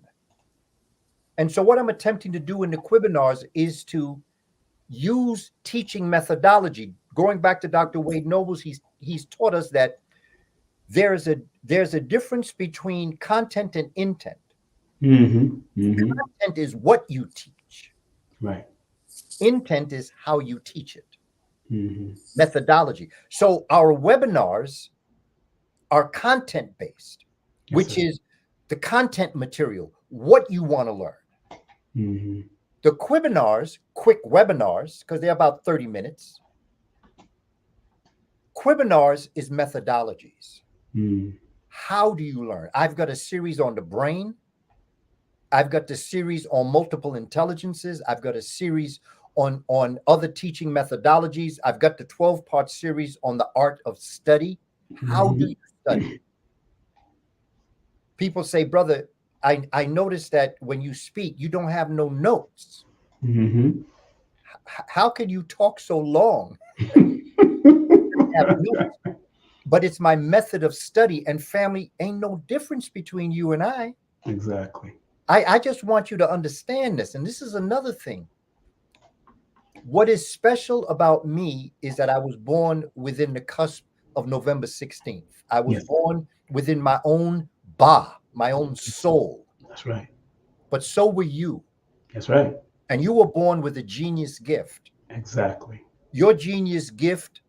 And so what I'm attempting to do in the Quibinars is to use teaching methodology. Going back to Dr. Wade Nobles, he's taught us that there's a difference between content and intent. Content is what you teach. Right. Intent is how you teach it. Methodology. So our webinars are content-based, which is the content material, what you want to learn. The Quibinars, quick webinars, because they're about 30 minutes. Quibinars is methodologies. How do you learn? I've got a series on the brain. I've got the series on multiple intelligences. I've got a series on other teaching methodologies. I've got the 12-part series on the art of study. How do you study? People say, brother, I noticed that when you speak, you don't have no notes. How can you talk so long? But it's my method of study, and family, ain't no difference between you and I. Exactly. I just want you to understand this. And this is another thing. What is special about me is that I was born within the cusp of November 16th. I was born within my own Ba, my own soul. That's right. But so were you. That's right. And you were born with a genius gift. Exactly. Your genius gift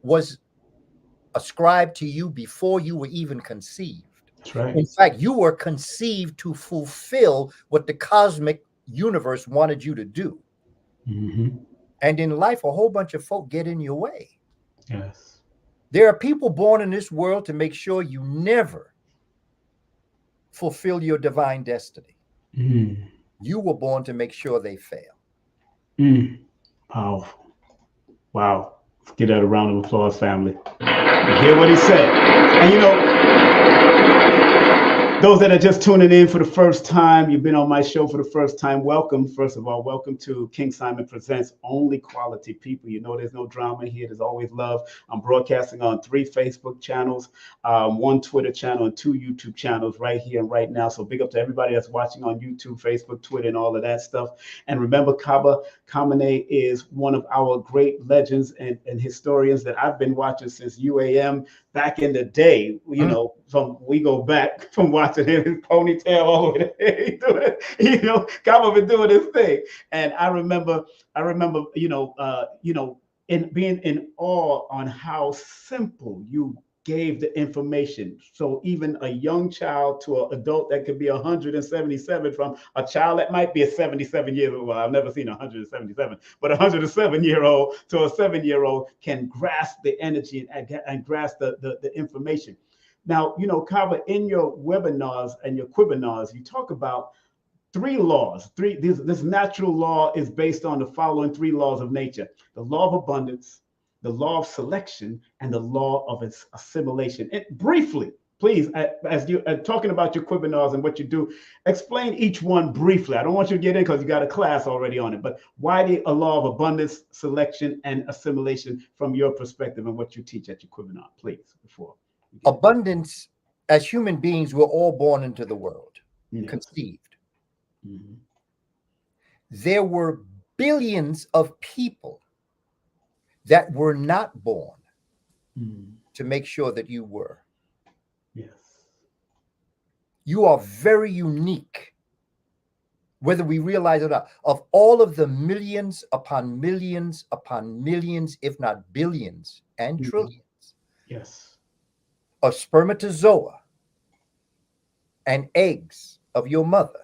was ascribed to you before you were even conceived. That's right. In fact, you were conceived to fulfill what the cosmic universe wanted you to do. And in life, a whole bunch of folk get in your way. Yes. There are people born in this world to make sure you never fulfill your divine destiny. You were born to make sure they fail. Powerful. Wow. Let's give that a round of applause, family. You hear what he said. And you know, those that are just tuning in for the first time, you've been on my show for the first time, welcome. First of all, welcome to King Simon Presents Only Quality People. You know there's no drama here. There's always love. I'm broadcasting on 3 Facebook channels, 1 Twitter channel, and 2 YouTube channels right here and right now. So big up to everybody that's watching on YouTube, Facebook, Twitter, and all of that stuff. And remember, Kaba Kamene is one of our great legends and historians that I've been watching since UAM back in the day. You know, we go back from watching him, his ponytail all the way there. You know, Kaba been doing his thing. And I remember, in being in awe on how simple you gave the information. So even a young child to an adult that could be 177, from a child that might be a 77 years old. Well, I've never seen 177, but a 107-year-old to a 7-year-old can grasp the energy and grasp the information. Now, you know, Kaba, in your webinars and your quibinars, you talk about 3 laws. This natural law is based on the following 3 laws of nature: the law of abundance, the law of selection, and the law of assimilation. And briefly, please, as you are talking about your webinars and what you do, explain each one briefly. I don't want you to get in because you got a class already on it, but why a law of abundance, selection, and assimilation from your perspective and what you teach at your webinar, please, before. Abundance, as human beings, we're all born into the world, conceived. Mm-hmm. There were billions of people that were not born to make sure that you were. Yes. You are very unique, whether we realize it or not. Of all of the millions upon millions upon millions, if not billions and trillions, yes, of spermatozoa and eggs of your mother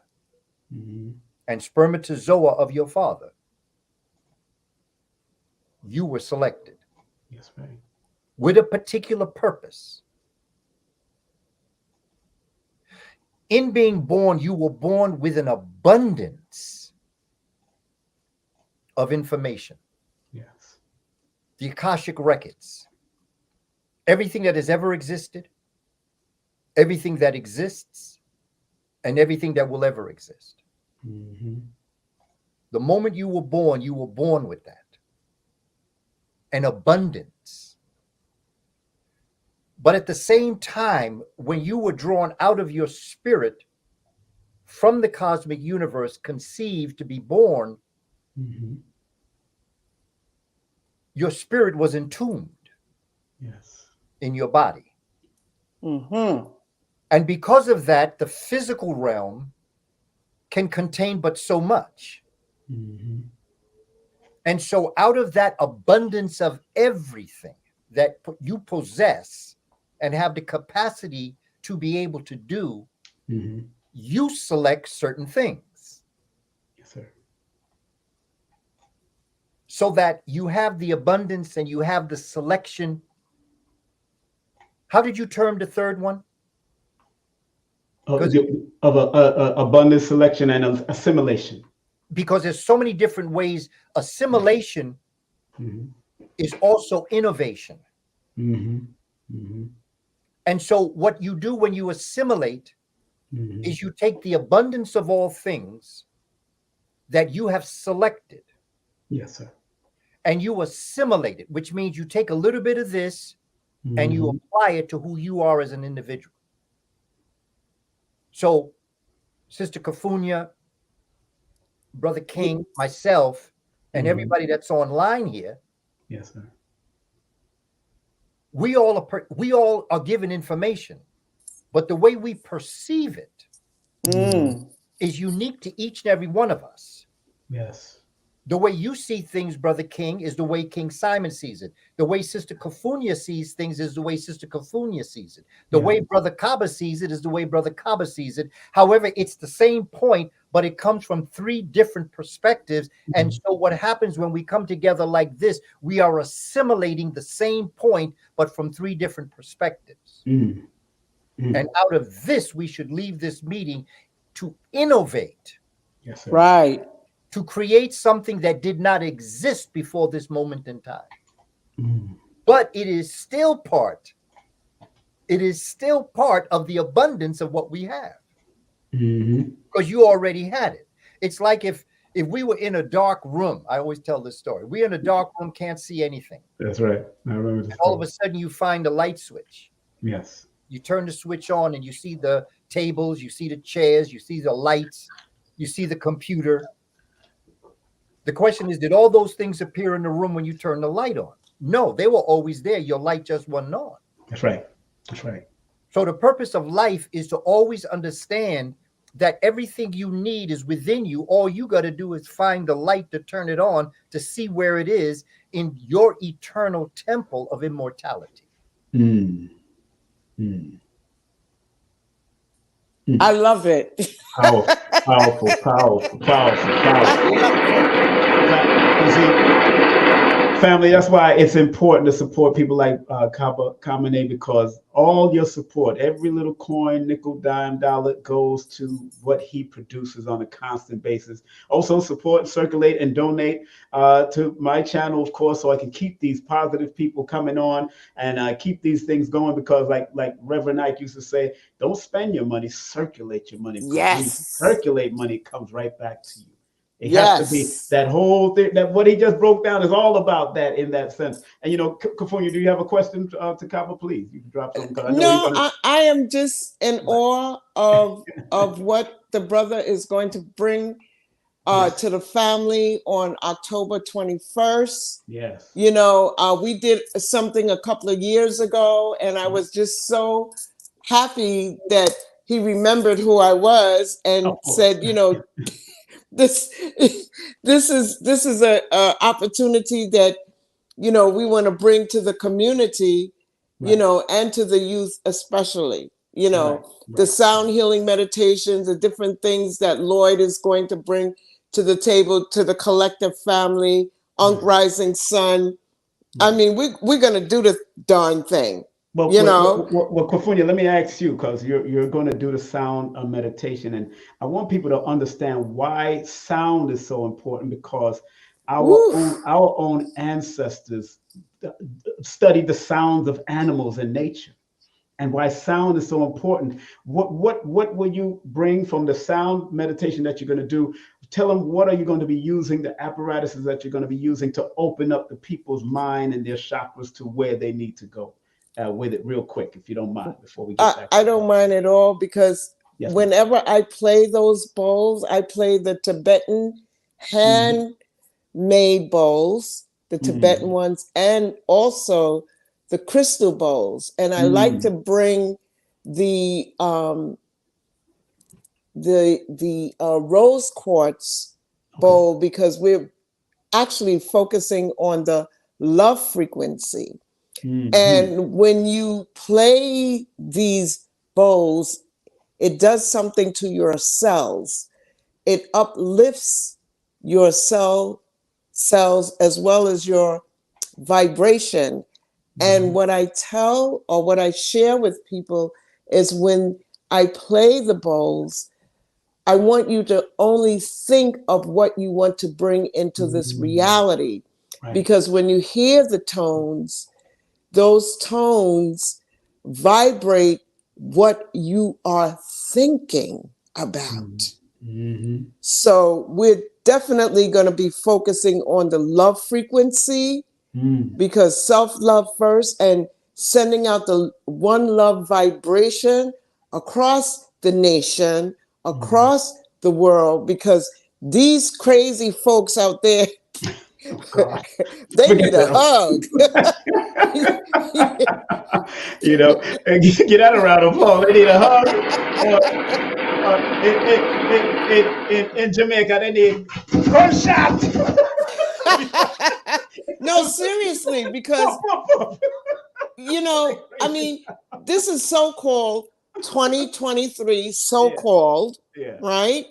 and spermatozoa of your father, you were selected. Yes, right. With a particular purpose. In being born, you were born with an abundance of information. Yes. The Akashic records. Everything that has ever existed, everything that exists, and everything that will ever exist. The moment you were born with that. An abundance. But at the same time, when you were drawn out of your spirit from the cosmic universe, conceived to be born, your spirit was entombed in your body. And because of that, the physical realm can contain but so much. And so out of that abundance of everything that you possess and have the capacity to be able to do, you select certain things. Yes, sir. So that you have the abundance and you have the selection. How did you term the third one? Of abundance, selection, and assimilation. Because there's so many different ways. Assimilation is also innovation. And so what you do when you assimilate is you take the abundance of all things that you have selected. Yes, sir. And you assimilate it, which means you take a little bit of this and you apply it to who you are as an individual. So, Sister Kufunya, Brother King, myself, and everybody that's online here. Yes, sir. We all are given information, but the way we perceive it is unique to each and every one of us. Yes. The way you see things, Brother King, is the way King Simon sees it. The way Sister Kufunya sees things is the way Sister Kufunya sees it. The way Brother Kaba sees it is the way Brother Kaba sees it. However, it's the same point, but it comes from 3 different perspectives. And so what happens when we come together like this, we are assimilating the same point, but from 3 different perspectives. And out of this, we should leave this meeting to innovate. Yes, sir. Right. To create something that did not exist before this moment in time. But it is still part. It is still part of the abundance of what we have. Because you already had it. It's like if we were in a dark room, I always tell this story. We're in a dark room, can't see anything. That's right. I remember this. All of a sudden you find a light switch. Yes. You turn the switch on and you see the tables, you see the chairs, you see the lights, you see the computer. The question is, did all those things appear in the room when you turn the light on? No, they were always there. Your light just wasn't on. That's right. That's right. So the purpose of life is to always understand that everything you need is within you. All you got to do is find the light to turn it on to see where it is in your eternal temple of immortality. I love it. Powerful, powerful, powerful, powerful, powerful. You see, family, that's why it's important to support people like Kaba Kamene, because all your support, every little coin, nickel, dime, dollar goes to what he produces on a constant basis. Also support, circulate, and donate to my channel, of course, so I can keep these positive people coming on and keep these things going, because like Reverend Ike used to say, don't spend your money, circulate your money. Yes. When you circulate money, it comes right back to you. It has to be that whole thing, that what he just broke down is all about that in that sense. And, you know, Kufunya, do you have a question to Kaba? Please, you can drop something. I am just in awe of what the brother is going to bring to the family on October 21st. Yes. You know, we did something a couple of years ago, and I was just so happy that he remembered who I was and said, you know, this is a opportunity that, you know, we want to bring to the community, you know, and to the youth especially, you know, the sound healing meditations, the different things that Lloyd is going to bring to the table, to the collective family, Unk Rising Sun. I mean, we're going to do the darn thing. Well, you know, Kufunya, let me ask you, because you're going to do the sound meditation, and I want people to understand why sound is so important, because our own ancestors studied the sounds of animals in nature, and why sound is so important. What will you bring from the sound meditation that you're going to do? Tell them, what are you going to be using, the apparatuses that you're going to be using to open up the people's mind and their chakras to where they need to go. With it real quick, if you don't mind, before we get back. I don't mind at all, because whenever I play those bowls, I play the Tibetan handmade bowls, the Tibetan ones, and also the crystal bowls. And I like to bring the rose quartz bowl, because we're actually focusing on the love frequency. And when you play these bowls, it does something to your cells. It uplifts your cells as well as your vibration. And what I tell, or what I share with people, is when I play the bowls, I want you to only think of what you want to bring into this reality. Because when you hear the tones, those tones vibrate what you are thinking about. So we're definitely going to be focusing on the love frequency, because self-love first, and sending out the one love vibration across the nation, across the world, because these crazy folks out there, they need a hug. You know, get that around of applause. They need a hug. In Jamaica, they need gunshot. No, seriously, because, you know, I mean, this is so-called 2023, so-called, right?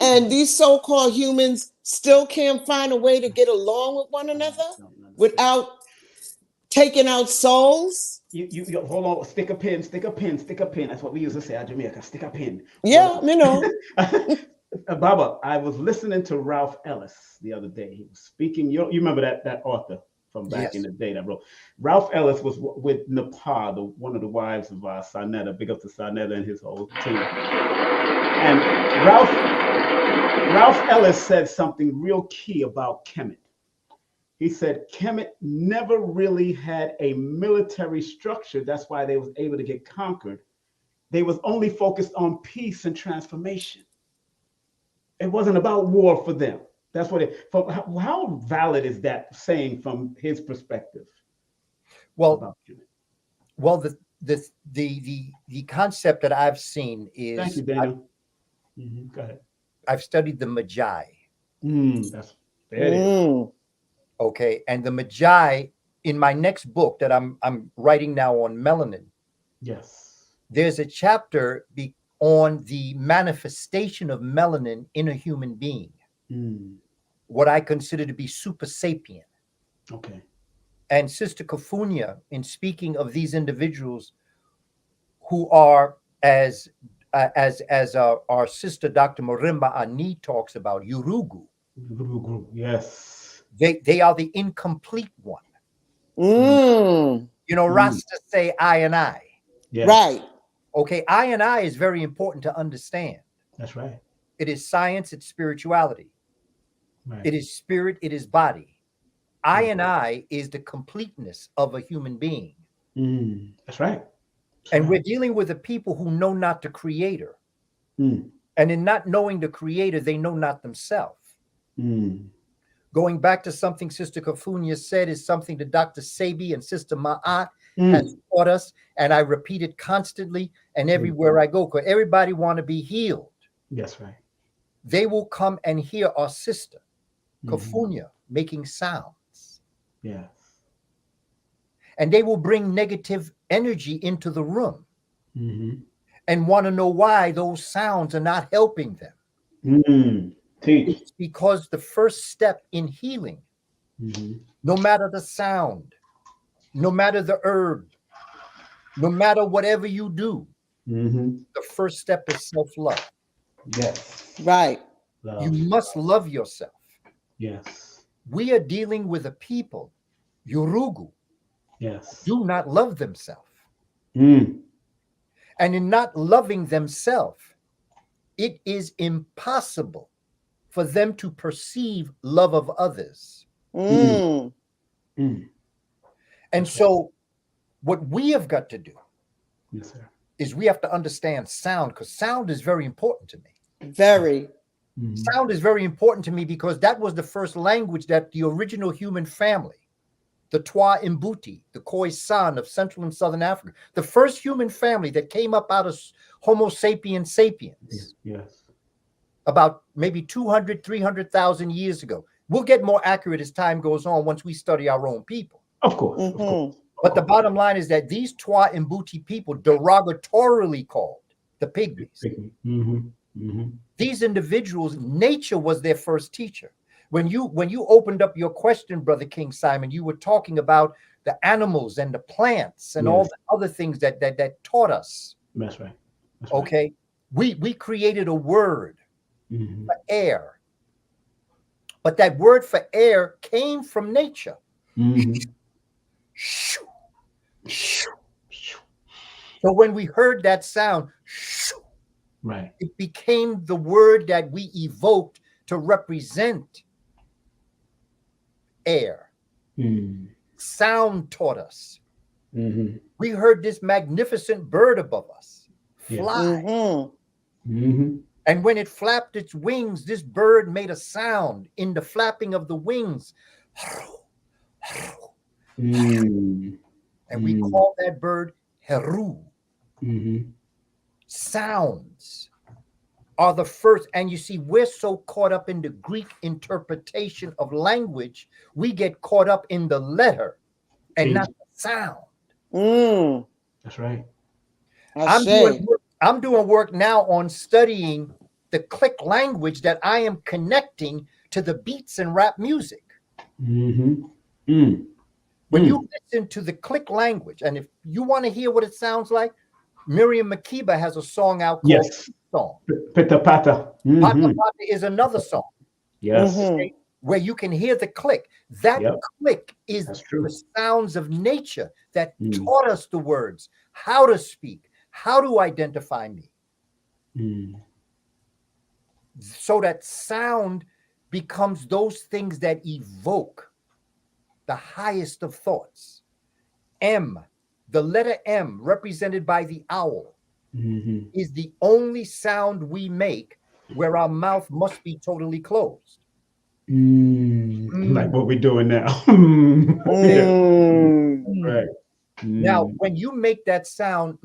And these so-called humans still can't find a way to get along with one another without taking out souls. You hold on, stick a pin. That's what we used to say at Jamaica, stick a pin. Yeah, you know. Baba, I was listening to Ralph Ellis the other day. He was speaking. You remember that author from back in the day that wrote. Ralph Ellis was with Nepal, one of the wives of Sarnetta. Big up to Sarnetta and his whole team. And Ralph Ellis said something real key about Kemet. He said Kemet never really had a military structure. That's why they was able to get conquered. They was only focused on peace and transformation. It wasn't about war for them. That's what it. How valid is that saying from his perspective? Well, the concept that I've seen is. Thank you, Daniel. Go ahead. I've studied the Magi. There it is. Okay, and the Magi in my next book that I'm writing now on melanin. Yes. There's a chapter on the manifestation of melanin in a human being. What I consider to be super sapient. Okay. And Sister Kufunya, in speaking of these individuals who are as our sister Dr. Morimba Ani talks about, Yurugu. Yes. They are the incomplete one. Mm. You know, Rasta say I and I. Yes. Right. Okay, I and I is very important to understand. That's right. It is science, it's spirituality. Right. It is spirit, it is body. I and I is the completeness of a human being. That's right. And we're dealing with a people who know not the creator. And in not knowing the creator, they know not themselves. Going back to something Sister Kufunya said is something that Dr. Sebi and Sister Ma'at has taught us. And I repeat it constantly and everywhere I go, because everybody want to be healed. That's right. They will come and hear our sister, Kufunya, making sounds. Yes. And they will bring negative energy into the room and want to know why those sounds are not helping them. Teach. It's because the first step in healing, no matter the sound, no matter the herb, no matter whatever you do, the first step is self-love. Yes. Right. Love. You must love yourself. Yes. We are dealing with a people, Yurugu, Yes. do not love themselves. And in not loving themselves, it is impossible for them to perceive love of others. And so what we have got to do is we have to understand sound, because sound is very important to me. Very. Sound is very important to me because that was the first language that the original human family, the Twa Mbuti, the Khoisan of Central and Southern Africa, the first human family that came up out of Homo sapiens sapiens. Yes. About maybe 200, 300,000 years ago. We'll get more accurate as time goes on once we study our own people. Of course. Of course. But the bottom line is that these Twa Mbuti people, derogatorily called the pygmies, these individuals, nature was their first teacher. When you opened up your question, Brother King Simon, you were talking about the animals and the plants and all the other things that taught us. That's right. That's okay. Right. We created a word for air. But that word for air came from nature. So when we heard that sound, right, it became the word that we evoked to represent air. Sound taught us. We heard this magnificent bird above us fly. And when it flapped its wings, this bird made a sound in the flapping of the wings. And we call that bird Heru. Sounds are the first. And you see, we're so caught up in the Greek interpretation of language, we get caught up in the letter and not the sound. That's right. I'm doing work now on studying the click language that I am connecting to the beats and rap music. When you listen to the click language, and if you want to hear what it sounds like, Miriam Makeba has a song out called Song. Pita Pata. Pata Pata is another song. Yes. where you can hear the click. That click is the sounds of nature that taught us the words, how to speak, how to identify me. So that sound becomes those things that evoke the highest of thoughts. M, the letter M, represented by the owl, is the only sound we make where our mouth must be totally closed. Like what we're doing now. Right. Now, when you make that sound,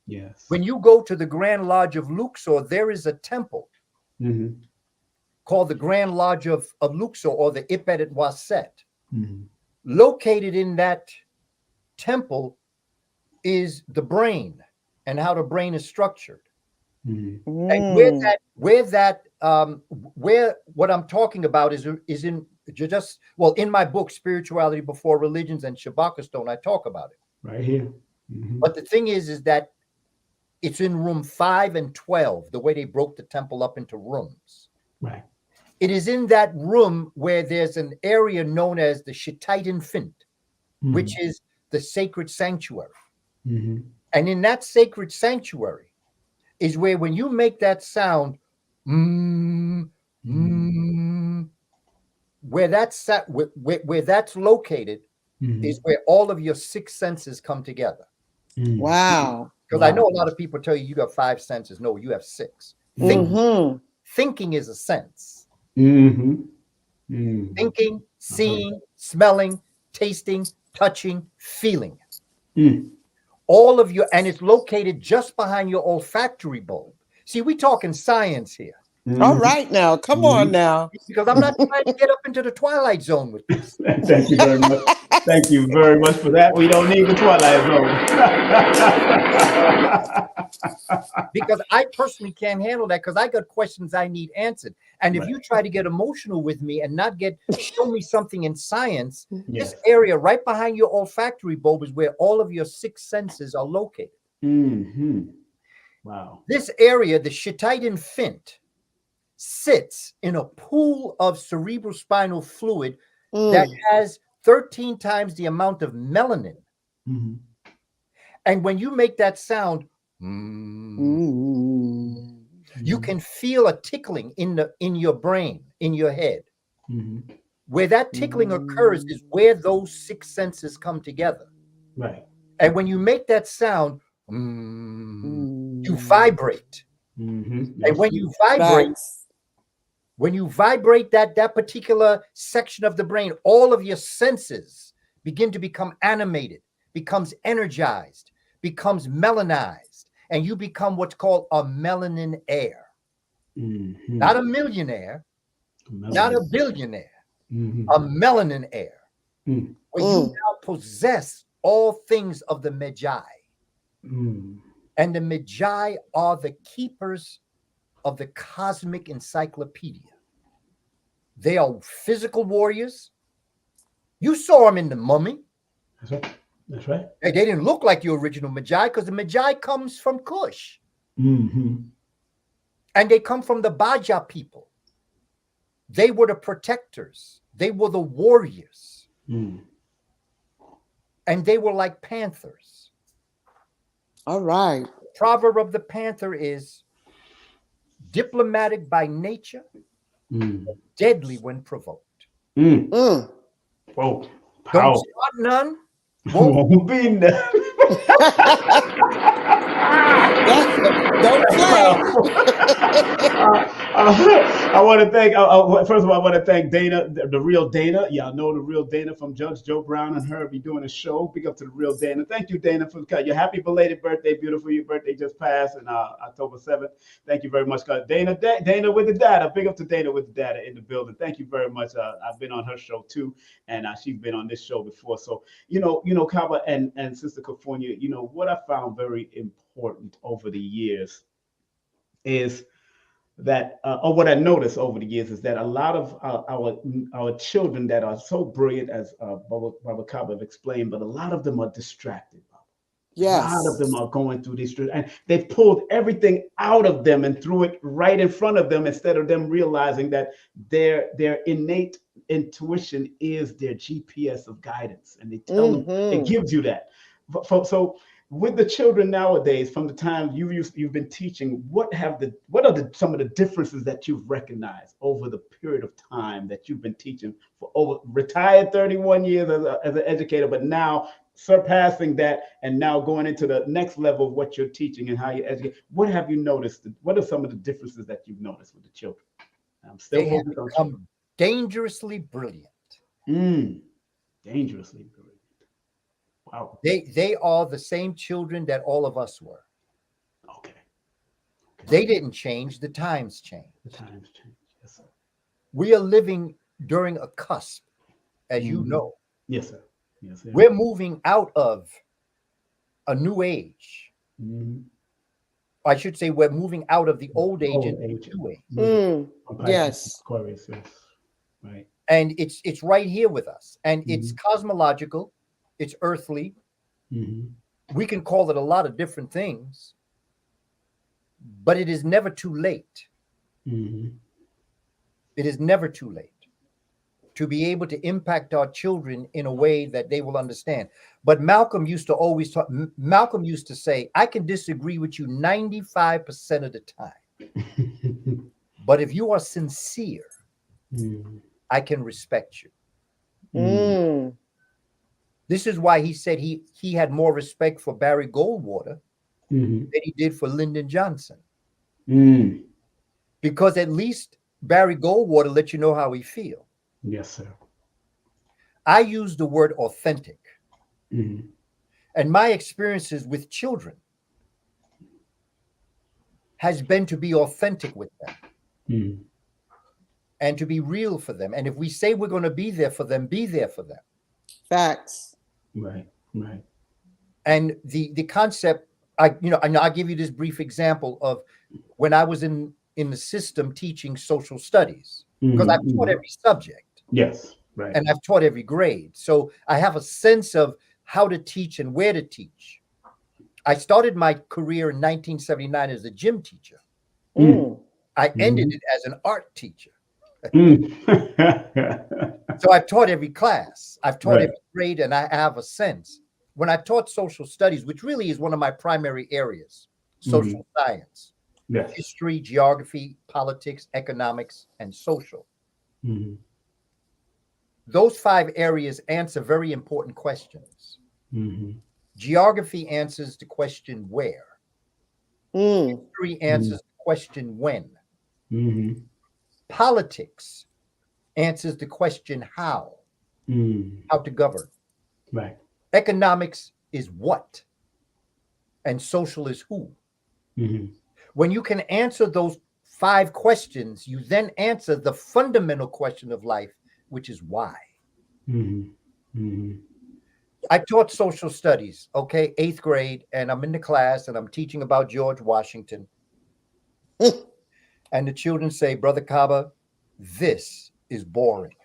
yes, when you go to the Grand Lodge of Luxor, there is a temple called the Grand Lodge of Luxor, or the Ipet et Waset. Located in that temple is the brain and how the brain is structured. And where what I'm talking about is in just, well, in my book, Spirituality Before Religions and Shabaka Stone, I talk about it. Right here. But the thing is that it's in room 5 and 12, the way they broke the temple up into rooms. Right. It is in that room where there's an area known as the Shittite Infant, which is the sacred sanctuary. And in that sacred sanctuary is where, when you make that sound, where that's located is where all of your 6 senses come together. Wow. Because I know a lot of people tell you got 5 senses. No, you have 6. Thinking is a sense. Thinking, seeing, smelling, tasting, touching, feeling. All of your, and it's located just behind your olfactory bulb. See, we talking science here. All right, now, come on now. Because I'm not trying to get up into the twilight zone with this. Thank you very much. Thank you very much for that. We don't need the twilight zone. Because I personally can't handle that, because I got questions I need answered. And if you try to get emotional with me and not show me something in science, this area right behind your olfactory bulb is where all of your 6 senses are located. Wow. This area, the Shittite Infant, sits in a pool of cerebrospinal fluid that has 13 times the amount of melanin. And when you make that sound, you can feel a tickling in your brain, in your head. Where that tickling occurs is where those 6 senses come together. Right. And when you make that sound, you vibrate. And when you vibrate, that particular section of the brain, all of your senses begin to become animated, becomes energized, becomes melanized, and you become what's called a melanin heir. Not a millionaire, not a billionaire, a melanin heir, where you now possess all things of the Magi. And the Magi are the keepers of the cosmic encyclopedia. They are physical warriors. You saw them in the Mummy. That's right. That's right. They didn't look like the original Magi, because the Magi comes from Kush. And they come from the Baja people. They were the protectors. They were the warriors. And they were like panthers. All right. The proverb of the panther is diplomatic by nature, deadly when provoked. Whoa. Don't start none. Won't be none. Don't play. I want to thank, first of all, I want to thank Dana, the real Dana. Y'all know the real Dana from Judge Joe Brown and her be doing a show. Big up to the real Dana. Thank you, Dana, for your happy belated birthday. Beautiful. Your birthday just passed on October 7th. Thank you very much, God. Dana with the data. Big up to Dana with the data in the building. Thank you very much. I've been on her show too, and she's been on this show before. So, Kaba and Sister Kufunya, what I found very important over the years is that, or what I noticed over the years is that a lot of our children that are so brilliant, as Baba Kaba have explained, but a lot of them are distracted. Yes. A lot of them are going through these, and they've pulled everything out of them and threw it right in front of them instead of them realizing that their innate intuition is their GPS of guidance, and they tell them it gives you that. So with the children nowadays, from the time you've been teaching, what are some of the differences that you've recognized over the period of time that you've been teaching for over retired 31 years as an educator, but now surpassing that and now going into the next level of what you're teaching and how you educate? What have you noticed? What are some of the differences that you've noticed with the children? I'm still focused on children. Dangerously brilliant. Dangerously brilliant. Wow. They are the same children that all of us were. Okay. They didn't change. The times changed. The times change. Yes, sir. We are living during a cusp, as you know. Yes, sir. Yes, sir. We're moving out of a new age. I should say we're moving out of the old age into the new age. Yes. Aquarius, yes. Right. And it's right here with us. And it's cosmological. It's earthly. We can call it a lot of different things, but it is never too late. It is never too late to be able to impact our children in a way that they will understand. But Malcolm used to say, I can disagree with you 95% of the time. But if you are sincere, I can respect you. This is why he said he had more respect for Barry Goldwater than he did for Lyndon Johnson. Because at least Barry Goldwater let you know how he feels. Yes, sir. I use the word authentic. And my experiences with children has been to be authentic with them and to be real for them. And if we say we're going to be there for them, be there for them. Facts. Right. And the concept, I'll give you this brief example of when I was in the system teaching social studies, because I've taught every subject. Yes, right. And I've taught every grade. So I have a sense of how to teach and where to teach. I started my career in 1979 as a gym teacher. I ended it as an art teacher. So I've taught every class. I've taught every grade, and I have a sense. When I taught social studies, which really is one of my primary areas, social science, history, geography, politics, economics, and social. Those 5 areas answer very important questions. Geography answers the question where. History answers the question when. Politics answers the question how. How to govern. Right. Economics is what. And social is who. When you can answer those 5 questions, you then answer the fundamental question of life, which is why. I taught social studies, 8th grade, and I'm in the class and I'm teaching about George Washington. And the children say, Brother Kaba, this is boring.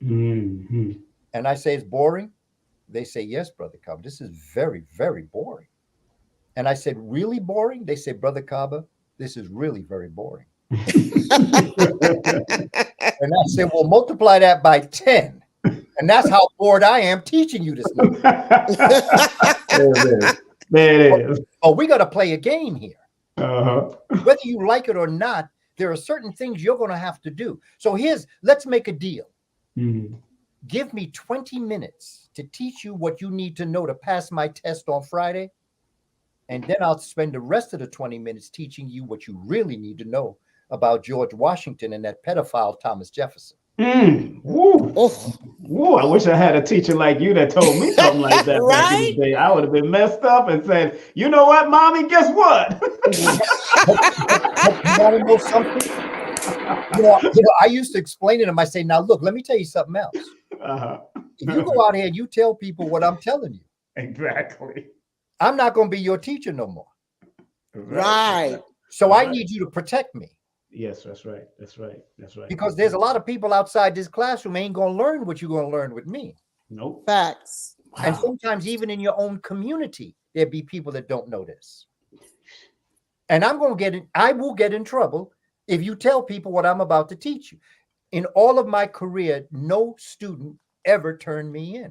And I say, it's boring? They say, yes, Brother Kaba, this is very, very boring. And I said, really boring? They say, Brother Kaba, this is really very boring. And I said, well, multiply that by 10. And that's how bored I am teaching you this number. There it is. Oh, we got to play a game here. Whether you like it or not, there are certain things you're going to have to do. So let's make a deal. Give me 20 minutes to teach you what you need to know to pass my test on Friday. And then I'll spend the rest of the 20 minutes teaching you what you really need to know about George Washington and that pedophile Thomas Jefferson. Woo, I wish I had a teacher like you that told me something like that back in the day. I would have been messed up and said, you know what, mommy, guess what? You want to know something? I used to explain to them. I say, now look, let me tell you something else. If you go out here and you tell people what I'm telling you, exactly, I'm not going to be your teacher no more. Right. So I need you to protect me. Yes, that's right. That's right. That's right. Because there's a lot of people outside this classroom ain't going to learn what you're going to learn with me. Nope. Facts. And sometimes even in your own community, there'll be people that don't know this. And I will get in trouble if you tell people what I'm about to teach you. In all of my career, no student ever turned me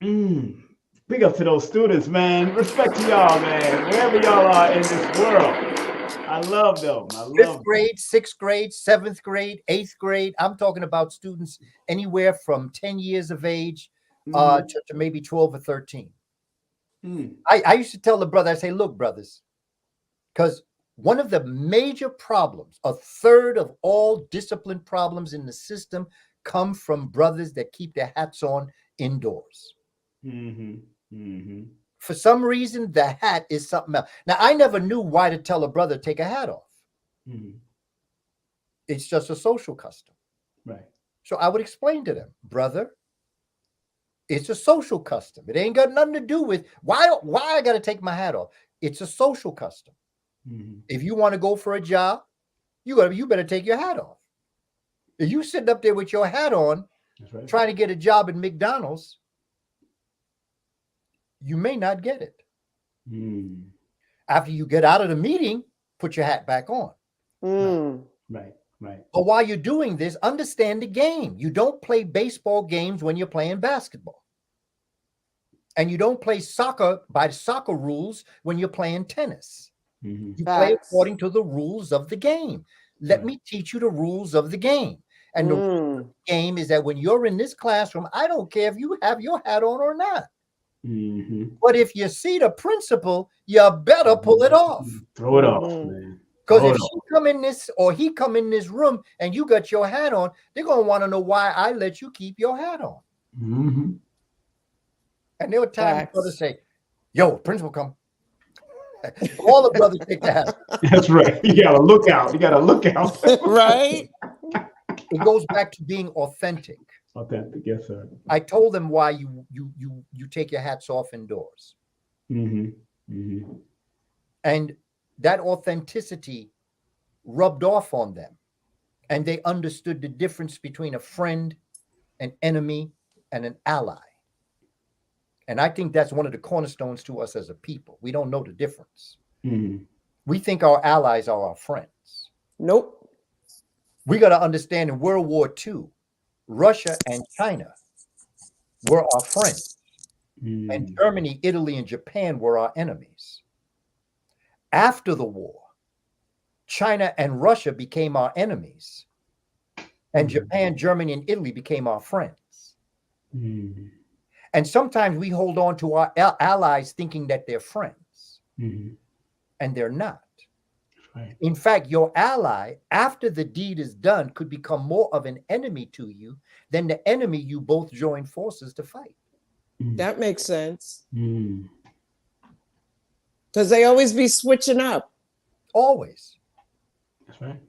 in. Big up to those students, man. Respect to y'all, man. Wherever y'all are in this world. I love them. I love Fifth grade, sixth grade, seventh grade, eighth grade. I'm talking about students anywhere from 10 years of age to maybe 12 or 13. I used to tell the brother, I say, look, brothers, because one of the major problems, a third of all discipline problems in the system come from brothers that keep their hats on indoors. For some reason, the hat is something else. Now, I never knew why to tell a brother take a hat off. It's just a social custom. Right. So I would explain to them, brother, it's a social custom. It ain't got nothing to do with why I got to take my hat off. It's a social custom. If you want to go for a job, you better take your hat off. If you sitting up there with your hat on, right, trying to get a job at McDonald's, you may not get it. After you get out of the meeting, put your hat back on. Right. But while you're doing this, understand the game. You don't play baseball games when you're playing basketball. And you don't play soccer by the soccer rules when you're playing tennis. You play according to the rules of the game. Let me teach you the rules of the game. And the rules of the game is that when you're in this classroom, I don't care if you have your hat on or not. But if you see the principal, you better pull it off. Throw it off, man. Because if she come in this or he come in this room and you got your hat on, they're going to want to know why I let you keep your hat on. And there were times brothers say, yo, principal come. All the brothers take the hat. That's right. You got to look out. You got to look out. Right. It goes back to being authentic. Authentic, yes, sir. I told them why you take your hats off indoors. And that authenticity rubbed off on them. And they understood the difference between a friend, an enemy, and an ally. And I think that's one of the cornerstones to us as a people. We don't know the difference. We think our allies are our friends. Nope. We got to understand in World War II, Russia and China were our friends. And Germany, Italy, and Japan were our enemies. After the war, China and Russia became our enemies. And Japan, Germany, and Italy became our friends. And sometimes we hold on to our allies thinking that they're friends. And they're not. Right. In fact, your ally, after the deed is done, could become more of an enemy to you than the enemy you both joined forces to fight. That makes sense. Because they always be switching up. Always. That's right.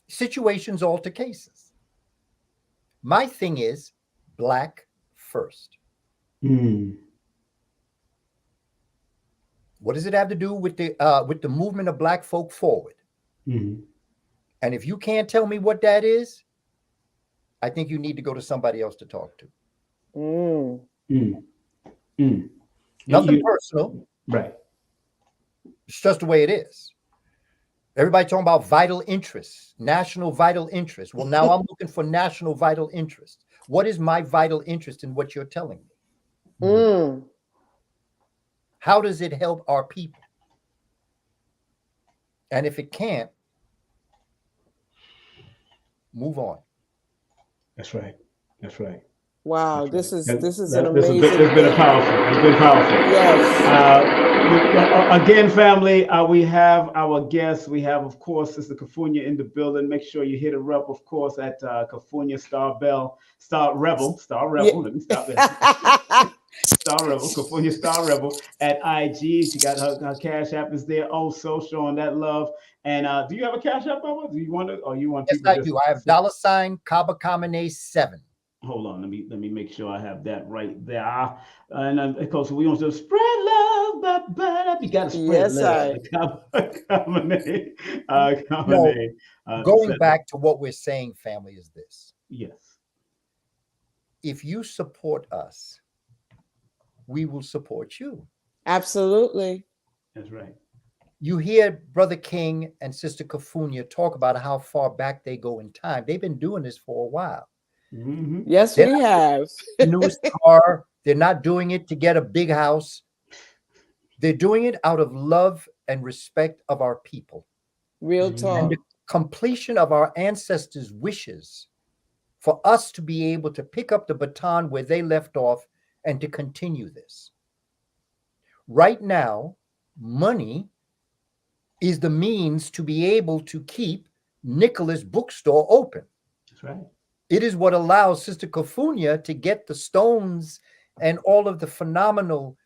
Situations alter cases. My thing is black first. What does it have to do with the movement of black folk forward? And if you can't tell me what that is, I think you need to go to somebody else to talk to. Nothing personal. Right. It's just the way it is. Everybody talking about vital interests, national vital interests. Well, now I'm looking for national vital interest. What is my vital interest in what you're telling me? How does it help our people? And if it can't, move on. That's right. That's right. Wow, this is an amazing. It's been powerful. It's been powerful. Yes. Again, family, we have our guests. We have, of course, Sister Kufunya in the building. Make sure you hit her up, of course, at Kufunya Star Rebel. Let me stop there. Star Rebel, Kufunya Star Rebel at IG. She got her Cash App is there also, showing that love. And do you have a Cash App, Bubba? Do you want it, or you want? Yes, I do. I have $, Kaba Kamene 7. Hold on, let me make sure I have that right there. And because we want to spread love, but you got to spread love. Going back to what we're saying, family, is this. Yes. If you support us, we will support you. Absolutely. That's right. You hear Brother King and Sister Kufunya talk about how far back they go in time. They've been doing this for a while. Mm-hmm. Yes, They're we have. not the newest car. They're not doing it to get a big house. They're doing it out of love and respect of our people Real and talk. the completion of our ancestors' wishes for us to be able to pick up the baton where they left off and to continue this. Right now, money is the means to be able to keep Nicholas Bookstore open. That's right. It is what allows Sister Kufunya to get the stones and all of the phenomenal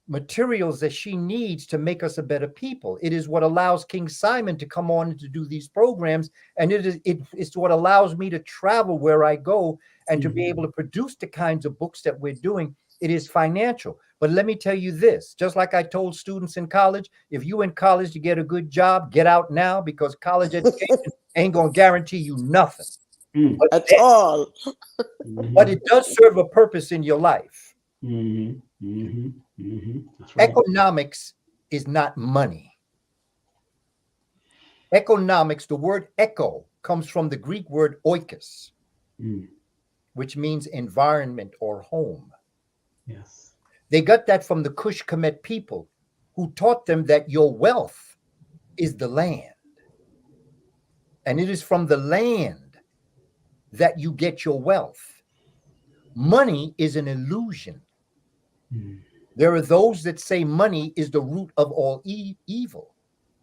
materials that she needs to make us a better people. It is what allows King Simon to come on and to do these programs. And it's what allows me to travel where I go and to be able to produce the kinds of books that we're doing. It is financial. But let me tell you this, just like I told students in college, if you in college to get a good job, get out now, because college education ain't going to guarantee you nothing. At all. But it does serve a purpose in your life. That's right. Economics is not money. Economics, the word echo comes from the Greek word oikos, which means environment or home. Yes. They got that from the Kush Kemet people, who taught them that your wealth is the land. And it is from the land that you get your wealth. Money is an illusion. There are those that say money is the root of all evil.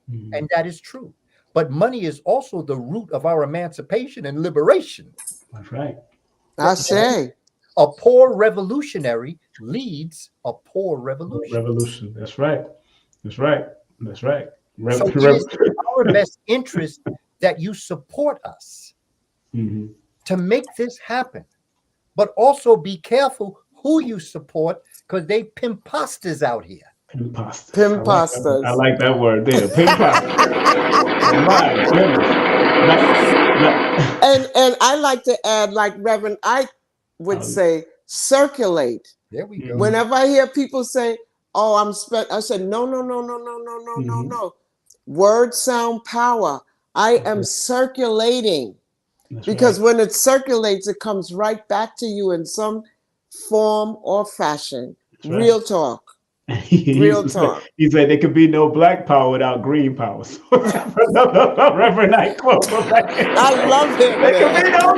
And that is true. But money is also the root of our emancipation and liberation. That's right. I say. A poor revolutionary leads a poor revolution. Revolution. That's right. That's right. That's right. So it is in our best interest that you support us to make this happen. But also be careful who you support, because they pimpastas out here. Pimpastas. I like that word there. Pimpastas. My goodness. And I like to add, like Reverend I would say, circulate. There we go. Whenever I hear people say, "Oh, I said, no. Words sound power. I am circulating. Because when it circulates, it comes right back to you in some form or fashion. Real talk. Real talk. He said there could be no black power without green power. Reverend Knight quote. I love it. There could be no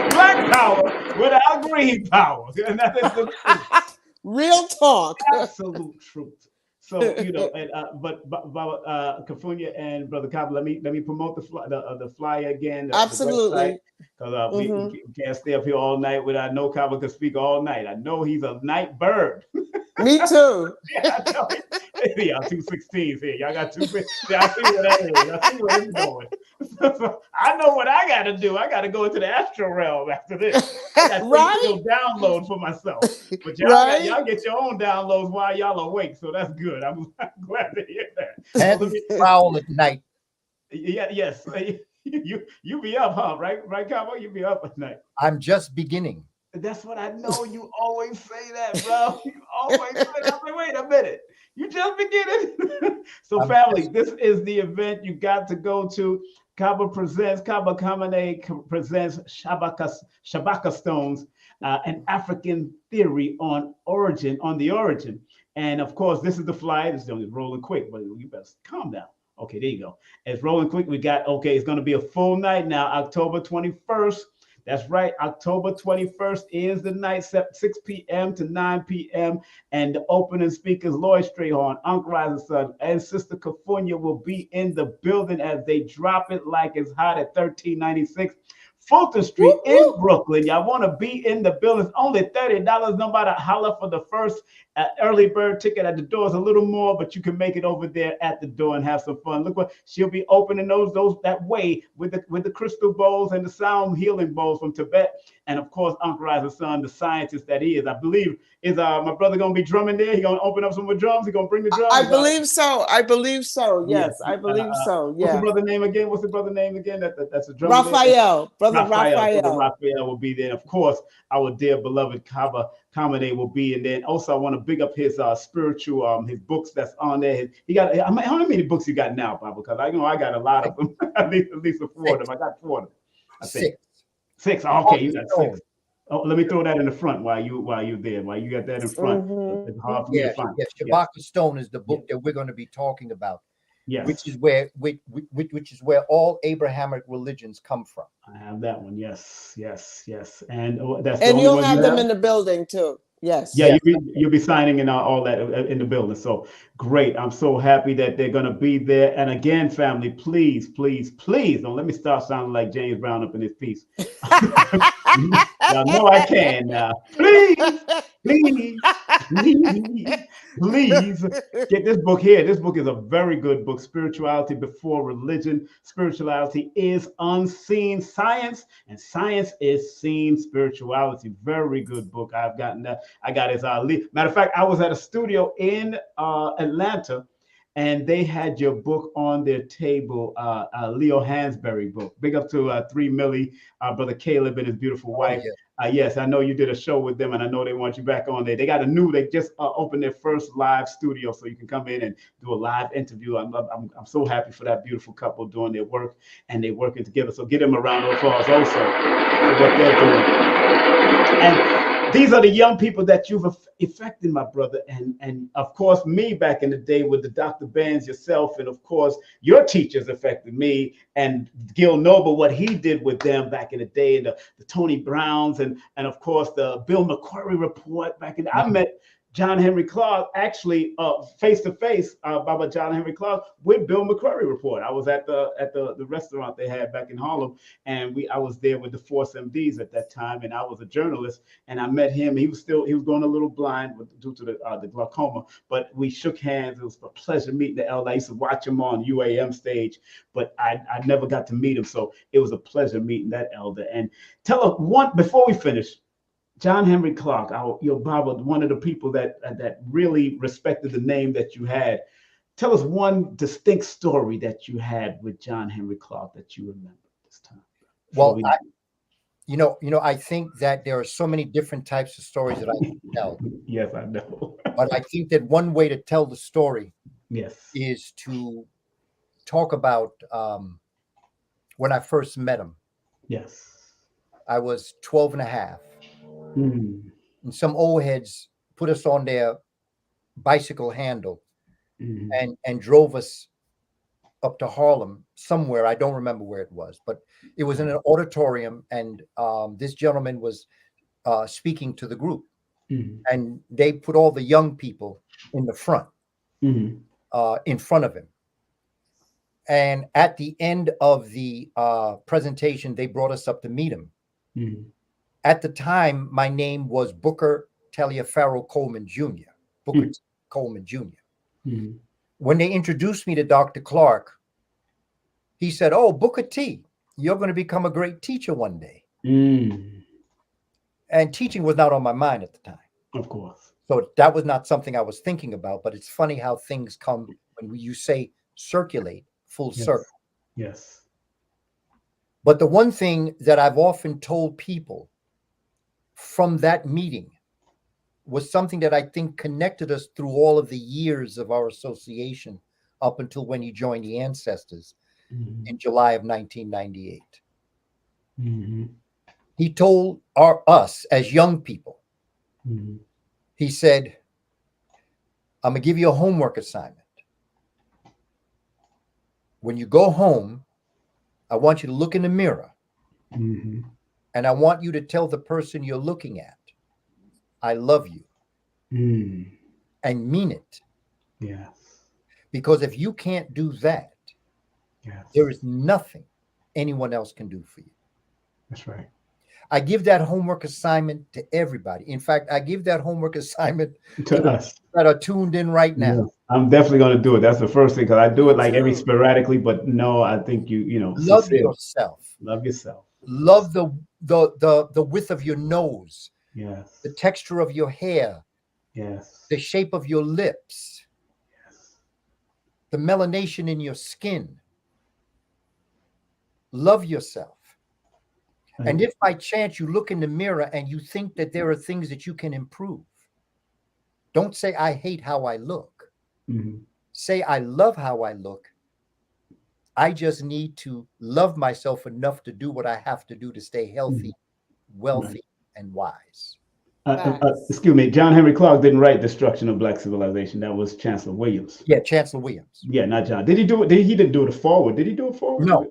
black power without green power. And that is the truth. Real talk. Absolute truth. So and but Kufunya and Brother Kaba, let me promote the flyer again. Absolutely. Because we can't stay up here all night without know Kaba can speak all night. I know he's a night bird. Me too. Yeah, I know. Y'all 216s here. Y'all got 216. I see where that is. I see where it's going. So I know what I got to do. I got to go into the astral realm after this. I got to download for myself. But y'all get your own downloads while y'all awake. So that's good. I'm glad to hear that. And prowl at night. Yeah. Yes. You be up, huh? Right, Cabo? You be up at night. I'm just beginning. That's what I know. You always say that, bro. You always say that. I'm like, wait a minute. You just beginning. So, family, this is the event you got to go to. Kaba Kamene presents Shabaka Stones, an African theory on the origin. And of course, this is the flyer. This is only rolling quick, but you better calm down. Okay, there you go. It's rolling quick. It's going to be a full night now, October 21st. That's right. October 21st is the night, 6 p.m. to 9 p.m. And the opening speakers, Lloyd Strayhorn, Uncle Rising Sun, and Sister Kufunya will be in the building as they drop it like it's hot at 1396 Fulton Street in Brooklyn. Y'all want to be in the building. It's only $30. No matter holler for the first early bird ticket at the door is a little more, but you can make it over there at the door and have some fun. Look what she'll be opening those that way with the crystal bowls and the sound healing bowls from Tibet. And of course, Uncle Rising Sun, the scientist that he is. I believe is my brother gonna be drumming there. He gonna open up some more drums. He gonna bring the drums. I believe so. Yes, I believe so. Yeah. What's the brother name again? That's a drum. Raphael. Brother Brother Raphael. Raphael will be there. And of course, our dear beloved Kaba Kamene will be. And then also I want to big up his spiritual his books that's on there. He got how many books you got now, Bob? Because I know I got a lot of them. at least 4 of them. I got 4 of them. I think. 6. Okay, you got 6. Oh, let me throw that in the front while you're there. While you got that in front, it's hard for me to find. Yes, Shabaka Stone is the book that we're going to be talking about. Yes. Which is where all Abrahamic religions come from. I have that one. Yes. And that's and the you'll only one have you them in the building too. Yes. Yeah, you'll be signing in all that in the building. So great. I'm so happy that they're going to be there. And again, family, please don't let me start sounding like James Brown up in this piece. Y'all know I can now. Please get this book here. This book is a very good book. Spirituality Before Religion. Spirituality is unseen science, and science is seen spirituality. Very good book. I've gotten that. I got his matter of fact, I was at a studio in Atlanta, and they had your book on their table, Leo Hansberry book. Big up to 3 Millie, Brother Caleb and his beautiful wife. Yes, I know you did a show with them, and I know they want you back on there. They just opened their first live studio, so you can come in and do a live interview. I'm so happy for that beautiful couple doing their work, and they're working together. So give them a round of applause also for what they're doing. And these are the young people that you've affected, my brother. And of course, me back in the day with the Dr. Bands, yourself, and of course, your teachers affected me. And Gil Noble, what he did with them back in the day, and the Tony Browns, and of course, the Bill McQuarrie report back in I met John Henry Clark actually face to face, Baba John Henry Clark with Bill McQuarrie report. I was at the restaurant they had back in Harlem, and I was there with the Force MDs at that time, and I was a journalist, and I met him. He was going a little blind due to the glaucoma, but we shook hands. It was a pleasure meeting the elder. I used to watch him on UAM stage, but I never got to meet him, so it was a pleasure meeting that elder. And tell us before we finish. John Henry Clark, your Baba, one of the people that really respected the name that you had. Tell us one distinct story that you had with John Henry Clark that you remember this time. Well, I think that there are so many different types of stories that I can tell. Yes, I know. But I think that one way to tell the story is to talk about when I first met him. Yes. I was 12 and a half. Mm. And some old heads put us on their bicycle handle and drove us up to Harlem somewhere. I don't remember where it was, but it was in an auditorium, and this gentleman was speaking to the group, and they put all the young people in the front, in front of him. And at the end of the presentation, they brought us up to meet him. At the time, my name was Booker Taliaferro Coleman Jr., Booker Coleman Jr. When they introduced me to Dr. Clark, he said, "Oh, Booker T, you're going to become a great teacher one day." And teaching was not on my mind at the time. Of course. So that was not something I was thinking about, but it's funny how things come when you say circulate, full circle. Yes. But the one thing that I've often told people from that meeting was something that I think connected us through all of the years of our association up until when he joined the Ancestors in July of 1998. He told us as young people, he said, "I'm going to give you a homework assignment. When you go home, I want you to look in the mirror. And I want you to tell the person you're looking at, I love you." And mean it. Yes. Because if you can't do that, there is nothing anyone else can do for you. That's right. I give that homework assignment to everybody. In fact, I give that homework assignment to us that are tuned in right now. Yes. I'm definitely going to do it. That's the first thing, because I do it like every sporadically, but no, I think you love yourself. Love yourself. Love the width of your nose. Yes. The texture of your hair. Yes. The shape of your lips. Yes. The melanation in your skin. Love yourself. And if by chance you look in the mirror and you think that there are things that you can improve, don't say, I hate how I look. Say, I love how I look. I just need to love myself enough to do what I have to do to stay healthy, wealthy, and wise. Excuse me, John Henry Clark didn't write Destruction of Black Civilization. That was Chancellor Williams. Yeah, Chancellor Williams. Yeah, not John. Did he do it? He didn't do it forward. Did he do it forward? No,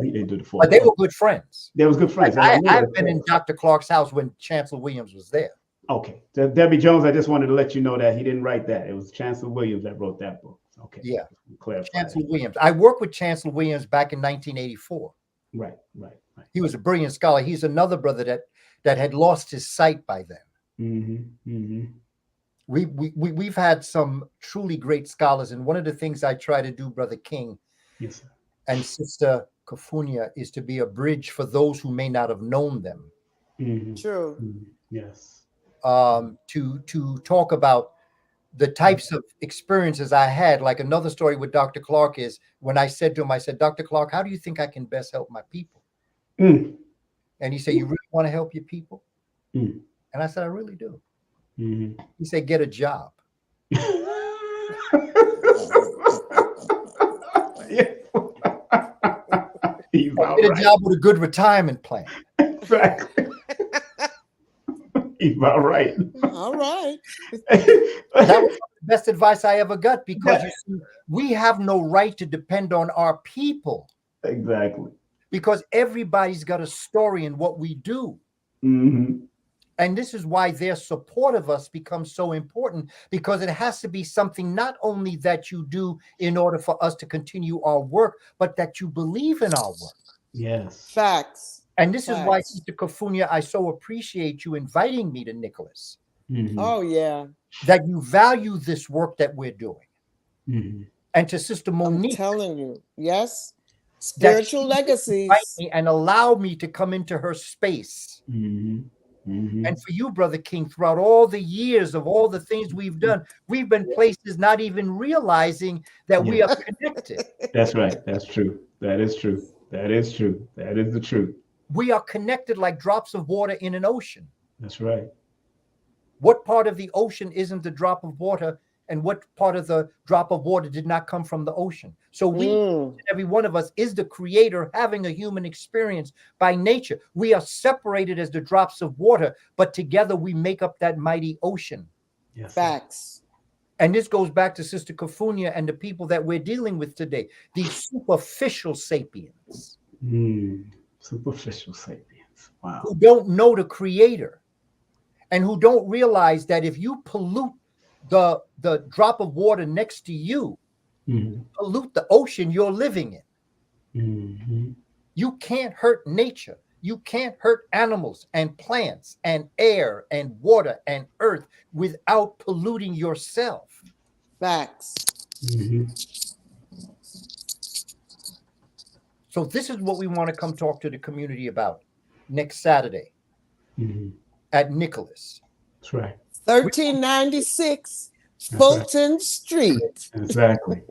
he didn't do the forward. But they were good friends. They was good friends. Like, I've been in Dr. Clark's house when Chancellor Williams was there. Okay. So Debbie Jones, I just wanted to let you know that he didn't write that. It was Chancellor Williams that wrote that book. Okay. Yeah. Clarify Chancellor Williams. I worked with Chancellor Williams back in 1984. Right. He was a brilliant scholar. He's another brother that had lost his sight by then. We've had some truly great scholars, and one of the things I try to do, Brother King, yes, and Sister Kufunya, is to be a bridge for those who may not have known them. True. Yes. To talk about the types of experiences I had. Like another story with Dr. Clark is when I said to him, I said, Dr. Clark, how do you think I can best help my people? And he said, you really want to help your people? And I said, I really do. He said, get a job. Get a job with a good retirement plan. Exactly. He's about right. All right. That was the best advice I ever got, because you see, we have no right to depend on our people. Exactly. Because everybody's got a story in what we do. And this is why their support of us becomes so important, because it has to be something not only that you do in order for us to continue our work, but that you believe in our work. Yes. Facts. And this is why, Sister Kufunya, I so appreciate you inviting me to Nicholas. Oh, yeah. That you value this work that we're doing. And to Sister Monique. I'm telling you, yes. Spiritual legacies. And allow me to come into her space. And for you, Brother King, throughout all the years of all the things we've done, we've been places not even realizing that we are connected. That's right. That's true. That is true. That is true. That is the truth. We are connected like drops of water in an ocean. That's right. What part of the ocean isn't the drop of water, and what part of the drop of water did not come from the ocean? So every one of us is the creator having a human experience by nature. We are separated as the drops of water, but together we make up that mighty ocean. Yes. Facts. And this goes back to Sister Kufunya and the people that we're dealing with today, these superficial sapiens. Superficial sapiens. Wow. Who don't know the creator, and who don't realize that if you pollute the drop of water next to you, pollute the ocean you're living in. You can't hurt nature. You can't hurt animals and plants and air and water and earth without polluting yourself. Facts. So this is what we want to come talk to the community about next Saturday at Nicholas. That's right. 1396 Fulton Street. Exactly.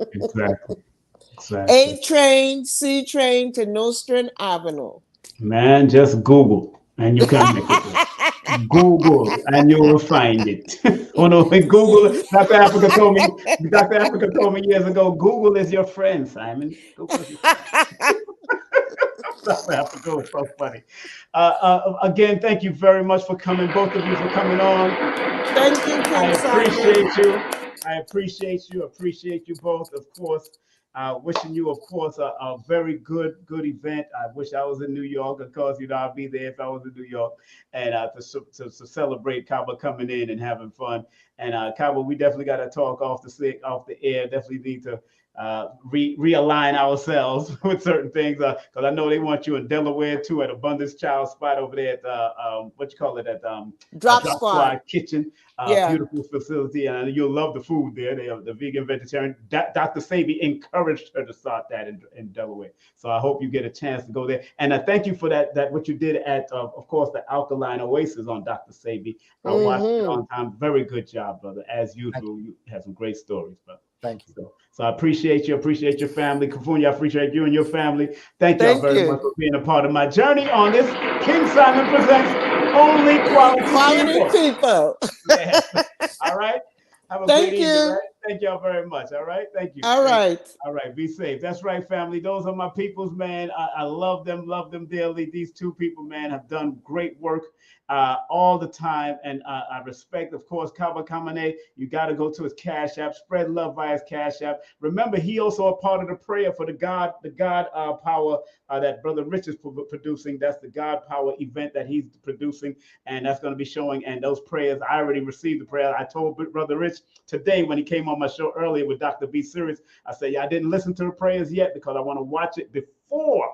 A train, C train to Nostrand Avenue. Man, just Google and you can make it. Google and you will find it. Oh no, Google. Dr. Africa told me years ago, Google is your friend, Simon. Google is your friend. Dr. Africa was so funny. Again, thank you very much for coming, both of you for coming on. Thank you, I appreciate you both, of course. Wishing you, of course, a very good event. I wish I was in New York. Of course, I'll be there if I was in New York, and to celebrate Kaba coming in and having fun. And Kaba, we definitely got to talk off the air. Definitely need to realign ourselves with certain things, because I know they want you in Delaware too, at Abundance Child spot over there at what you call it, at Drop Squad Kitchen. Beautiful facility, and I know you'll love the food there. They are the vegan vegetarian. Dr. Sabi encouraged her to start that in Delaware. So I hope you get a chance to go there. And I thank you for that what you did at of course, the Alkaline Oasis on Dr. Sabi. I watched it on time. Very good job, brother. As usual, you had some great stories, brother. Thank you. So I appreciate you. Appreciate your family. Kufunya, I appreciate you and your family. Thank y'all Thank very you. much for being a part of my journey on this King Simon Presents Only Quality People. Yes. All right. Have a Thank good evening, you. right? Thank y'all very much. All right. Thank you. All right. All right. Be safe. That's right, family. Those are my peoples, man. I love them dearly. These two people, man, have done great work all the time. And I respect, of course, Kaba Kamene. You got to go to his Cash App. Spread love via his Cash App. Remember, he also a part of the prayer for the God Power that Brother Rich is producing. That's the God Power event that he's producing. And that's going to be showing. And those prayers, I already received the prayer. I told Brother Rich today when he came on my show earlier with Dr. B Series, I said, yeah, I didn't listen to the prayers yet because I want to watch it before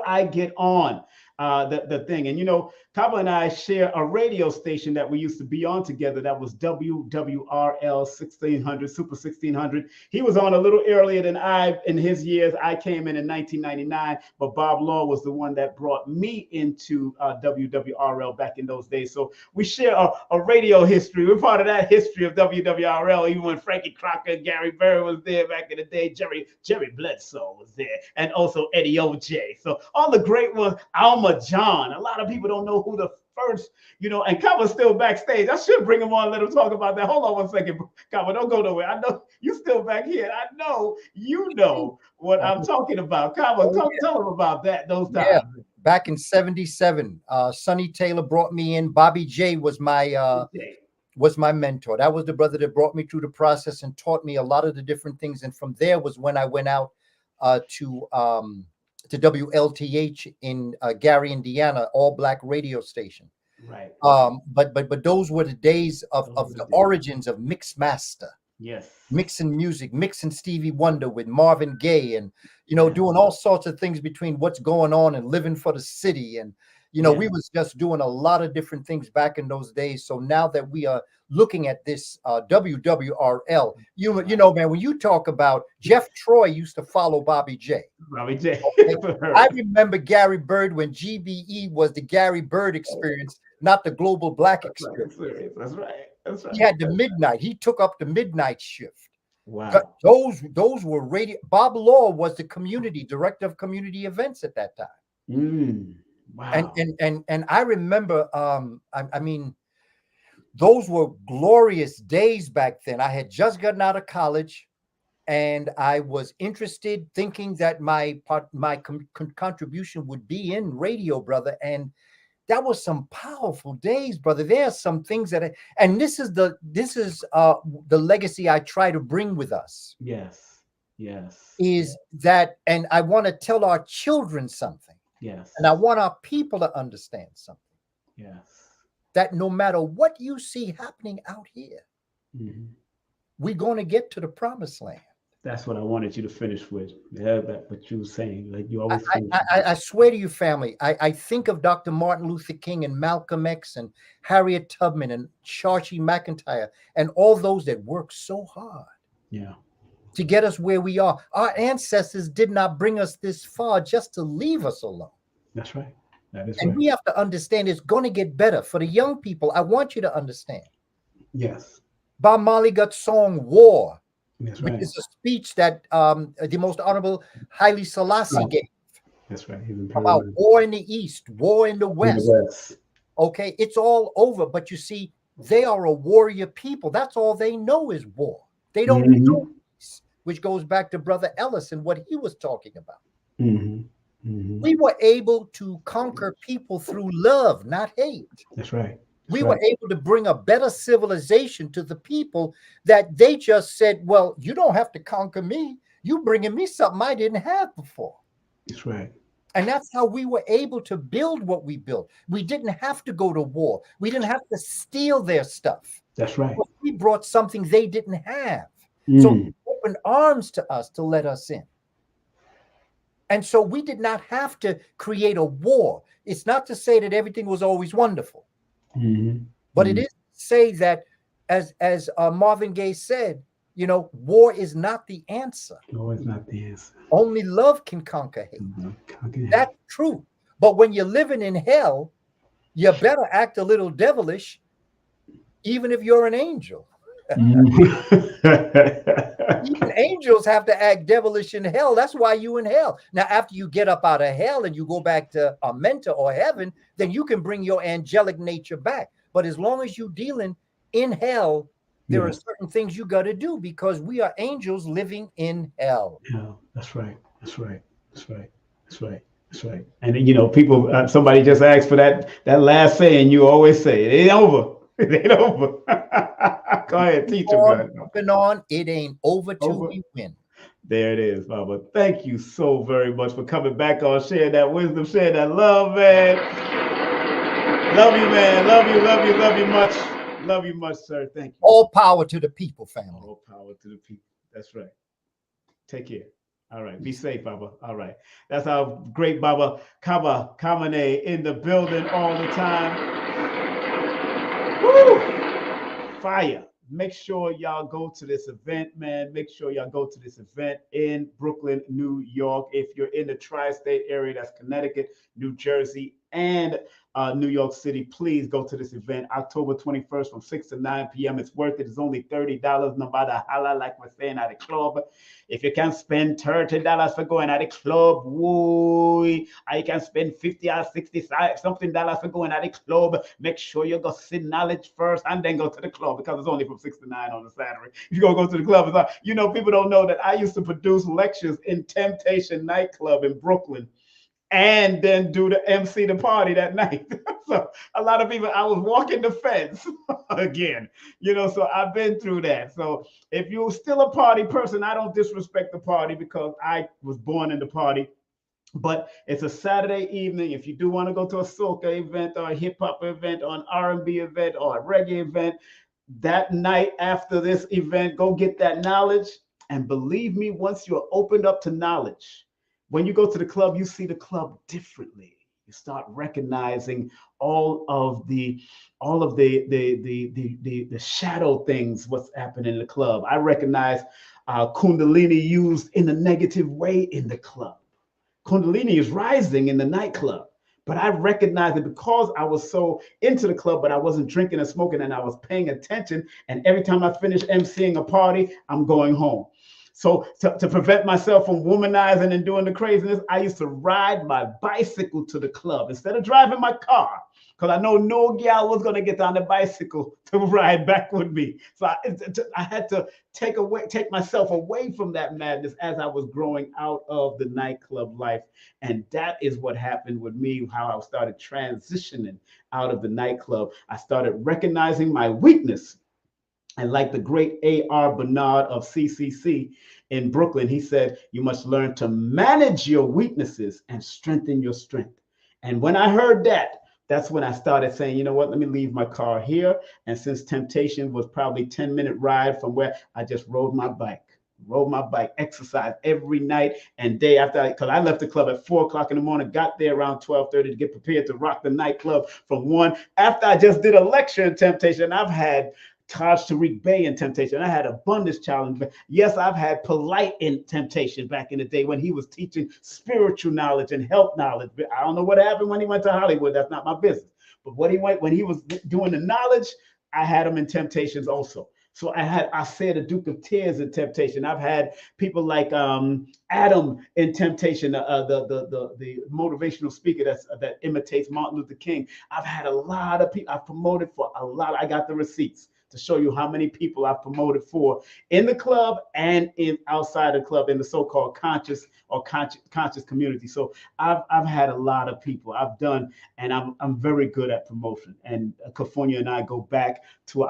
I get on the thing. And, you know, Kaba and I share a radio station that we used to be on together. That was WWRL 1600, Super 1600. He was on a little earlier than I in his years. I came in 1999, but Bob Law was the one that brought me into WWRL back in those days. So we share a radio history. We're part of that history of WWRL, even when Frankie Crocker and Gary Berry was there back in the day. Jerry Bledsoe was there, and also Eddie OJ. So all the great ones, Alma John. A lot of people don't know who the first, you know, and Kaba's still backstage. I should bring him on and let him talk about that. Hold on one second, Kaba, don't go nowhere. I know you still back here. I know you know what I'm talking about. Kaba, tell him about that, those times. Yeah. Back in 77, Sonny Taylor brought me in. Bobby J was my mentor. That was the brother that brought me through the process and taught me a lot of the different things. And from there was when I went out to WLTH in Gary, Indiana, all black radio station. Right. But those were the days of the origins of Mix Master. Yes. Mixing music, mixing Stevie Wonder with Marvin Gaye, and doing all sorts of things between what's going on and living for the city. And we was just doing a lot of different things back in those days. So now that we are looking at this WWRL, man, when you talk about Jeff Troy used to follow Bobby J. Okay? I remember Gary Bird when GBE was the Gary Bird experience, not the Global Black experience. That's right. He had the midnight. He took up the midnight shift. Wow. Those were radio. Bob Law was the community director of community events at that time. Wow. And I remember, I mean, those were glorious days back then. I had just gotten out of college, and I was interested, thinking that my contribution would be in radio, brother. And that was some powerful days, brother. There are some things and this is the legacy I try to bring with us. Yes. Is that, and I want to tell our children something. Yes. And I want our people to understand something. Yes. That no matter what you see happening out here, we're going to get to the promised land. That's what I wanted you to finish with. Yeah, that what you were saying. Like you always finish. I swear to you, family, I think of Dr. Martin Luther King and Malcolm X and Harriet Tubman and Shashi McIntyre and all those that worked so hard to get us where we are. Our ancestors did not bring us this far just to leave us alone. That's right. That is and right. We have to understand it's going to get better. For the young people, I want you to understand. Yes. Bob Marley got song War. That's right. It's a speech that the most honorable Haile Selassie gave. That's right. About war in the East, war in the West. Okay, it's all over. But you see, they are a warrior people. That's all they know is war. They don't know peace, which goes back to Brother Ellis and what he was talking about. We were able to conquer people through love, not hate. That's right. We were able to bring a better civilization to the people that they just said, well, you don't have to conquer me. You bringing me something I didn't have before. That's right. And that's how we were able to build what we built. We didn't have to go to war. We didn't have to steal their stuff. That's right. We brought something they didn't have. So they opened arms to us to let us in. And so we did not have to create a war. It's not to say that everything was always wonderful. But it is to say that, as Marvin Gaye said, war is not the answer. No, it's not the answer. Only love can conquer hate. That's true. But when you're living in hell, you better act a little devilish, even if you're an angel. Even angels have to act devilish in hell. That's why you in hell. Now, after you get up out of hell and you go back to a mentor or heaven, then you can bring your angelic nature back. But as long as you're dealing in hell, there are certain things you got to do because we are angels living in hell. Yeah, that's right. That's right. That's right. That's right. That's right. And you know, people. Somebody just asked for that last saying. You always say it ain't over. It ain't over. Go ahead, Keep teach them. on Go keeping on. It ain't over till over. we win. There it is, Baba. Thank you so very much for coming back on, sharing that wisdom, sharing that love, man. Love you, man. Love you, love you, love you much. Love you much, sir. Thank you. All power to the people, family. All power to the people. That's right. Take care. All right. Be safe, Baba. All right. That's our great Baba Kaba Kamene in the building all the time. Woo! Fire. Make sure y'all go to this event, man. Make sure y'all go to this event in Brooklyn, New York. If you're in the tri-state area, that's Connecticut, New Jersey, and New York City, please go to this event October 21st from 6 to 9 p.m. It's worth it. It's only $30, no matter how, like we're saying at the club. If you can spend $30 for going at the club, woo, you can spend 50 or 60 something dollars for going at the club. Make sure you go see knowledge first and then go to the club because it's only from 6 to 9 on a Saturday. If you're going to go to the club, it's like, you know, people don't know that I used to produce lectures in Temptation nightclub in Brooklyn and then do the MC the party that night. So a lot of people, I was walking the fence again, you know, so I've been through that. So if you're still a party person, I don't disrespect the party because I was born in the party. But it's a Saturday evening. If you do want to go to a soca event or a hip hop event or an R&B event or a reggae event, that night after this event, go get that knowledge. And believe me, once you're opened up to knowledge, when you go to the club, you see the club differently. You start recognizing all of the shadow things, what's happening in the club. I recognize Kundalini used in a negative way in the club. Kundalini is rising in the nightclub. But I recognized it because I was so into the club, but I wasn't drinking and smoking and I was paying attention. And every time I finish emceeing a party, I'm going home. So to prevent myself from womanizing and doing the craziness, I used to ride my bicycle to the club instead of driving my car. Because I know no gal was going to get on the bicycle to ride back with me. So I had to take myself away from that madness as I was growing out of the nightclub life. And that is what happened with me, how I started transitioning out of the nightclub. I started recognizing my weakness. And like the great A.R. Bernard of CCC in Brooklyn, he said, you must learn to manage your weaknesses and strengthen your strength. And when I heard that, that's when I started saying, you know what, let me leave my car here. And since Temptation was probably 10-minute ride from where I just rode my bike, exercise every night and day after, because I left the club at 4 o'clock in the morning, got there around 12:30 to get prepared to rock the nightclub from 1. After I just did a lecture in Temptation, I've had Taj Tariq Bey in Temptation. I had Abundance Challenge. Yes, I've had Polite in Temptation back in the day when he was teaching spiritual knowledge and health knowledge. I don't know what happened when he went to Hollywood. That's not my business. But when he was doing the knowledge, I had him in Temptations also. So I said the Duke of Tears in Temptation. I've had people like Adam in Temptation, the motivational speaker that imitates Martin Luther King. I've had a lot of people. I've promoted for a lot. I got the receipts to show you how many people I've promoted for in the club and in outside the club in the so-called conscious community. So I've had a lot of people I've done, and I'm very good at promotion. And Kufunya and I go back to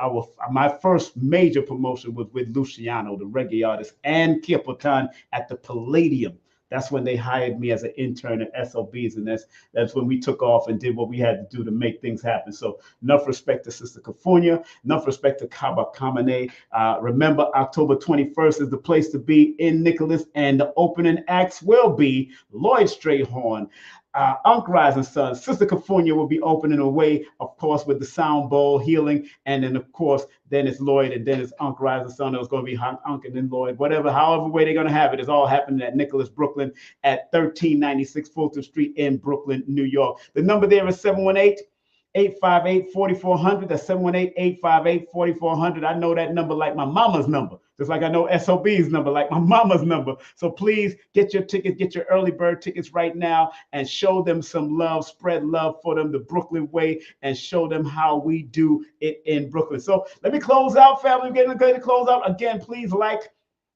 my first major promotion was with Luciano, the reggae artist, and Kipotan at the Palladium. That's when they hired me as an intern at SOBs, and that's when we took off and did what we had to do to make things happen. So enough respect to Sister Kufunya, enough respect to Kaba Kamene. Remember, October 21st is the place to be in Nicholas, and the opening acts will be Lloyd Strayhorn, Unc Rising Sun, Sister Kufunya will be opening away, of course, with the sound bowl healing. And then, of course, then it's Lloyd, and then it's Unc Rising Sun. It was going to be Unc and then Lloyd, whatever, however way they're going to have it. It's all happening at Nicholas, Brooklyn at 1396 Fulton Street in Brooklyn, New York. The number there is 718 858-4400. That's 718-858-4400. I know that number like my mama's number, just like I know SOB's number like my mama's number. So please get your tickets, get your early bird tickets right now, and show them some love, spread love for them the Brooklyn way, and show them how we do it in Brooklyn. So let me close out, family. We're getting ready to close out. Again, please like,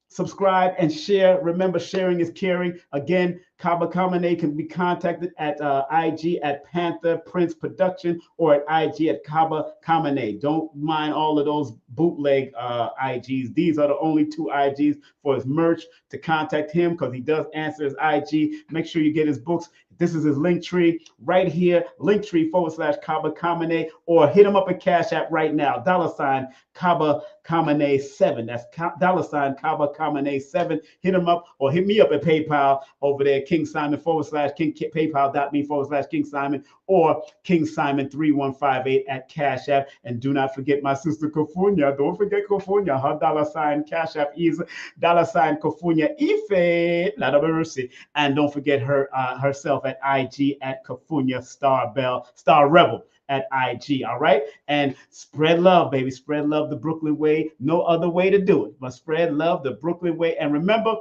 subscribe, and share. Remember, sharing is caring. Again, Kaba Kamene can be contacted at IG at Panther Prince Production or at IG at Kaba Kamene. Don't mind all of those bootleg IGs. These are the only two IGs for his merch. To contact him, because he does answer his IG. Make sure you get his books. This is his link tree right here, linktree/Kaba Kamene, or hit him up at Cash App right now, $sign Kaba Kamene 7. That's $Kaba Kamene 7. Hit him up or hit me up at PayPal over there, King Simon /King, PayPal.me/King Simon, or King Simon 3158 at Cash App. And do not forget my sister Kufunya. Don't forget Kufunya. Her $sign Cash App is $sign Kufunya Ifa. Lot of mercy. And don't forget her herself at IG at Kufunya Star Rebel at IG. All right. And spread love, baby. Spread love the Brooklyn way. No other way to do it, but spread love the Brooklyn way. And remember,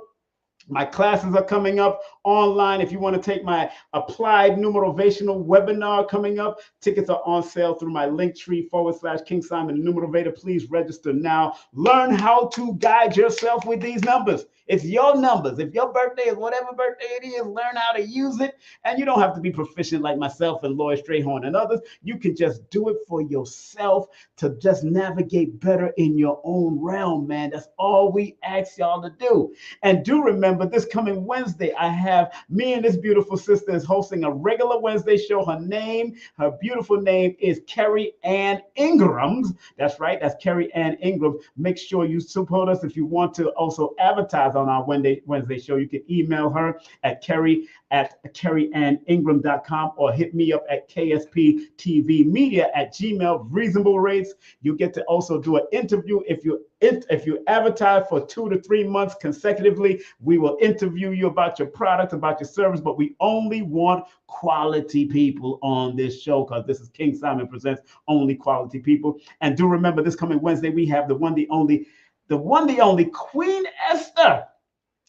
my classes are coming up online. If you want to take my applied numerovational webinar coming up, tickets are on sale through my linktree/King Simon Numerovator. Please register now. Learn how to guide yourself with these numbers. It's your numbers. If your birthday is whatever birthday it is, learn how to use it. And you don't have to be proficient like myself and Lloyd Strayhorn and others. You can just do it for yourself to just navigate better in your own realm, man. That's all we ask y'all to do. And do remember, this coming Wednesday, I have me and this beautiful sister is hosting a regular Wednesday show. Her beautiful name is Carrie Ann Ingrams. That's right. That's Carrie Ann Ingrams. Make sure you support us. If you want to also advertise on our Wednesday show, you can email her at carrieanningram.com or hit me up at ksptvmedia@gmail. Reasonable rates. You get to also do an interview. If you advertise for 2 to 3 months consecutively, we will interview you about your product, about your service, but we only want quality people on this show, because this is King Simon Presents only quality people. And do remember, this coming Wednesday, we have the one, the only Queen Esther.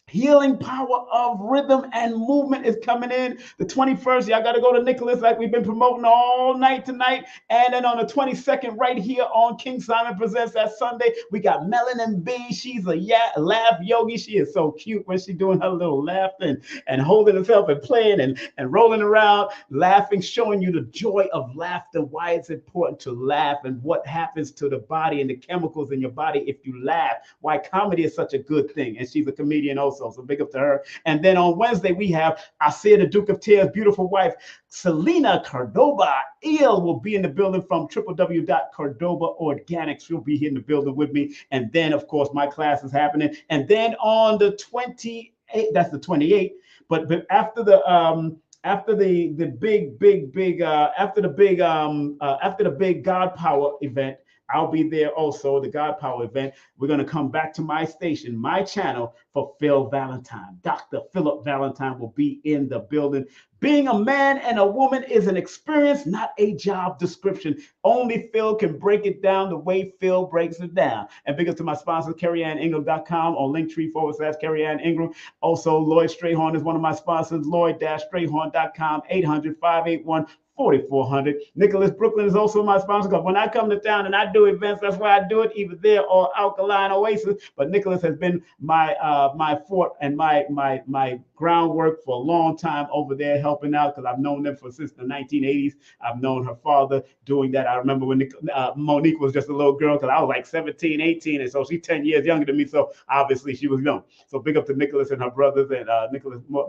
Healing Power of Rhythm and Movement is coming in the 21st. Y'all got to go to Nicholas, like we've been promoting all night tonight. And then on the 22nd, right here on King Simon Presents, that Sunday, we got Melanin B. She's a laugh yogi. She is so cute when she's doing her little laughing and holding herself and playing and rolling around, laughing, showing you the joy of laughter, why it's important to laugh and what happens to the body and the chemicals in your body if you laugh, why comedy is such a good thing. And she's a comedian also. So big up to her. And then on Wednesday, we have Asir, the Duke of Tears' beautiful wife, Selena Cordoba. Il will be in the building from www.cordobaorganics. She'll be here in the building with me. And then, of course, my class is happening. And then on the 28th, that's the 28th. But after the big God Power event, I'll be there also, the God Power event. We're going to come back to my station, my channel, for Phil Valentine. Dr. Philip Valentine will be in the building. Being a man and a woman is an experience, not a job description. Only Phil can break it down the way Phil breaks it down. And big up to my sponsor, carrieanningram.com, on linktree/Carrie Ingram. Also, Lloyd Strayhorn is one of my sponsors, Lloyd-Strayhorn.com, 800-581-4400. Nicholas Brooklyn is also my sponsor, because when I come to town and I do events, that's why I do it, either there or Alkaline Oasis. But Nicholas has been my fort and my groundwork for a long time over there, helping out, because I've known them since the 1980s. I've known her father doing that. I remember when Monique was just a little girl, because I was like 17, 18, and so she's 10 years younger than me, so obviously she was young. So big up to Nicholas and her brothers, and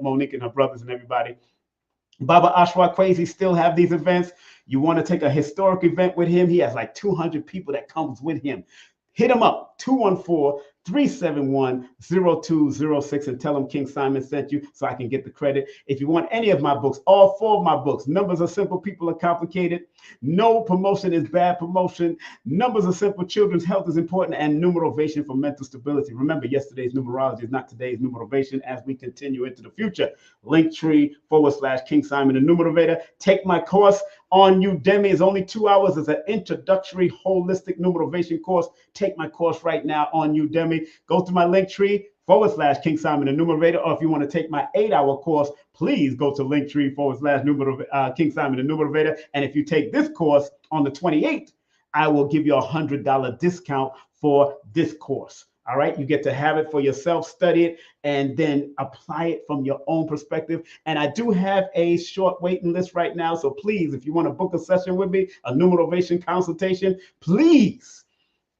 Monique and her brothers and everybody. Baba Ashwa Kwesi still have these events. You want to take a historic event with him? He has like 200 people that comes with him. Hit him up, 214-371-0206, and tell him King Simon sent you so I can get the credit. If you want any of my books, all 4 of my books, Numbers Are Simple, People Are Complicated, No Promotion is Bad Promotion, Numbers Are Simple, Children's Health is Important, and Numerovation for Mental Stability. Remember, yesterday's numerology is not today's numerovation as we continue into the future. Linktree/King Simon, the Numerovator. Take my course on Udemy. It's only 2 hours. It's an introductory holistic numeration course. Take my course right now on Udemy. Go to my Linktree /King Simon the Numerator, or if you want to take my 8-hour course, please go to Linktree /King Simon the Numerator. And if you take this course on the 28th, I will give you a $100 discount for this course. All right, you get to have it for yourself, study it, and then apply it from your own perspective. And I do have a short waiting list right now. So please, if you want to book a session with me, a numeration consultation, please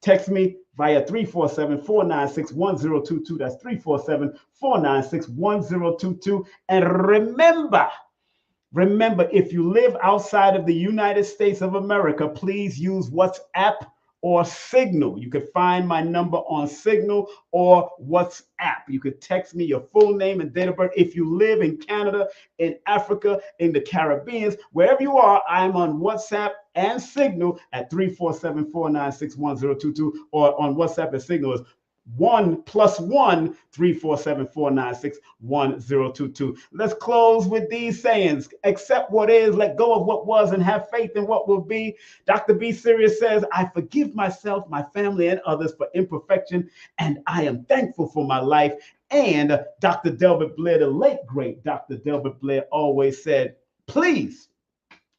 text me via 347-496-1022. That's 347-496-1022. And remember, if you live outside of the United States of America, please use WhatsApp or Signal. You could find my number on Signal or WhatsApp. You could text me your full name and date of birth. If you live in Canada, in Africa, in the Caribbean, wherever you are, I'm on WhatsApp and Signal at 347-496-1022, or on WhatsApp and Signal is 1+1 347-496-1022. Let's close with these sayings. Accept what is, let go of what was, and have faith in what will be. Dr. B. Sirius says, I forgive myself, my family, and others for imperfection, and I am thankful for my life. And Dr. Delbert Blair, the late great Dr. Delbert Blair, always said, please,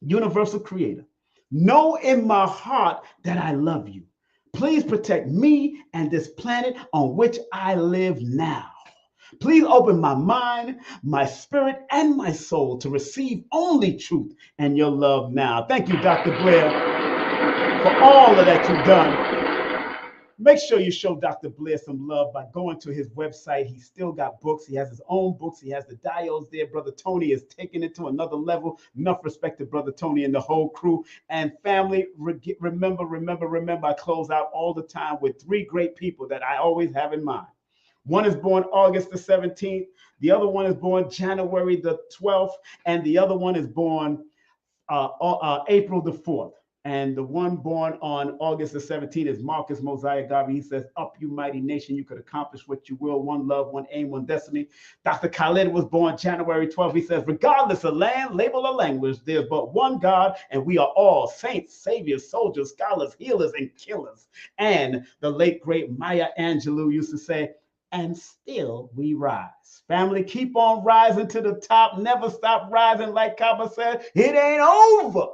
universal creator, know in my heart that I love you. Please protect me and this planet on which I live now. Please open my mind, my spirit, and my soul to receive only truth and your love now. Thank you, Dr. Blair, for all of that you've done. Make sure you show Dr. Blair some love by going to his website. He's still got books. He has his own books. He has the diodes there. Brother Tony is taking it to another level. Enough respect to Brother Tony and the whole crew. And family, remember, I close out all the time with 3 great people that I always have in mind. One is born August the 17th. The other one is born January the 12th. And the other one is born April the 4th. And the one born on August the 17th is Marcus Mosiah Garvey. He says, up you mighty nation, you could accomplish what you will. One love, one aim, one destiny. Dr. Khaled was born January 12th. He says, regardless of land, label, or language, there's but one God, and we are all saints, saviors, soldiers, scholars, healers, and killers. And the late, great Maya Angelou used to say, and still we rise. Family, keep on rising to the top. Never stop rising. Like Kaba said, it ain't over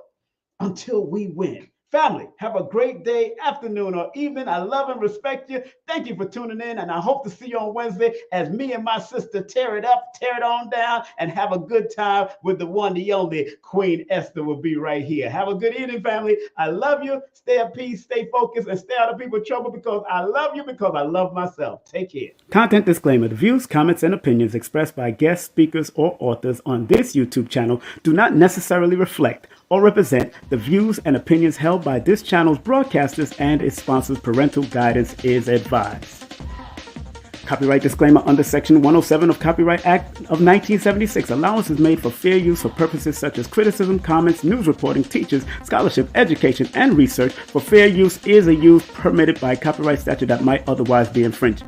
until we win. Family, have a great day, afternoon, or evening. I love and respect you. Thank you for tuning in, and I hope to see you on Wednesday as me and my sister tear it up, tear it on down, and have a good time with the one, the only Queen Esther will be right here. Have a good evening, family. I love you. Stay at peace, stay focused, and stay out of people's trouble because I love you, because I love myself. Take care. Content disclaimer. The views, comments, and opinions expressed by guest speakers or authors on this YouTube channel do not necessarily reflect or represent the views and opinions held by this channel's broadcasters and its sponsors. Parental guidance is advised. Copyright disclaimer under Section 107 of Copyright Act of 1976. Allowance is made for fair use for purposes such as criticism, comments, news reporting, teachers, scholarship, education, and research. For fair use is a use permitted by copyright statute that might otherwise be infringed.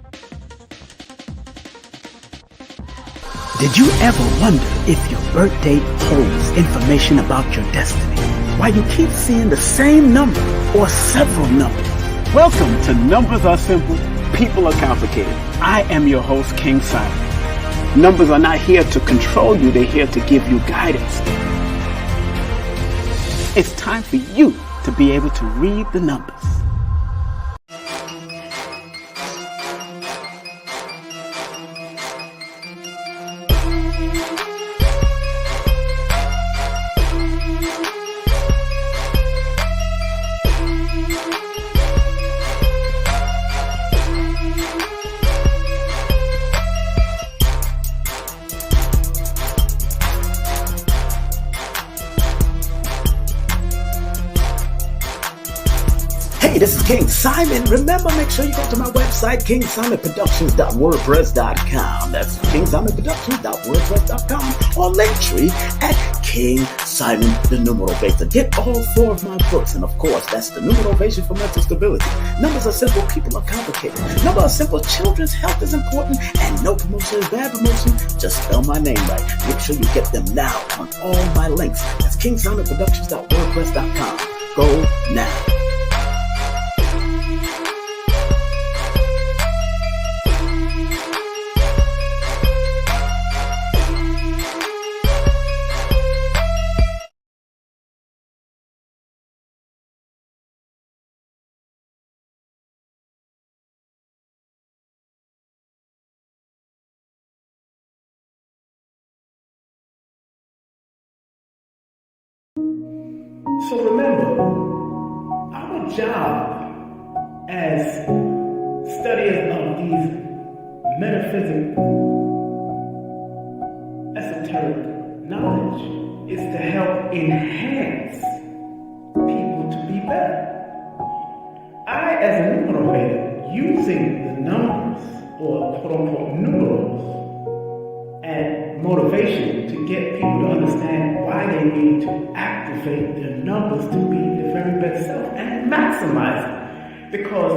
Did you ever wonder if your birth date holds information about your destiny? Why you keep seeing the same number or several numbers? Welcome to Numbers Are Simple, People Are Complicated. I am your host, King Simon. Numbers are not here to control you, they're here to give you guidance. It's time for you to be able to read the numbers. Hey, this is King Simon. Remember, make sure you go to my website, kingsimonproductions.wordpress.com. That's kingsimonproductions.wordpress.com, or Linktree at King Simon the Numerovator. Get all 4 of my books, and of course, that's the Numerovation for Mental Stability. Numbers are simple, people are complicated. Numbers are simple, children's health is important, and no promotion is bad promotion. Just spell my name right. Make sure you get them now on all my links. That's KingSimonProductions.wordpress.com. Go now. So remember, our job as studiers of these metaphysical, esoteric knowledge is to help enhance people to be better. I, as a numerovator, using the numbers, or quote-unquote numerals, and motivation to get people to understand why they need to activate their numbers to be their very best self and maximize it. Because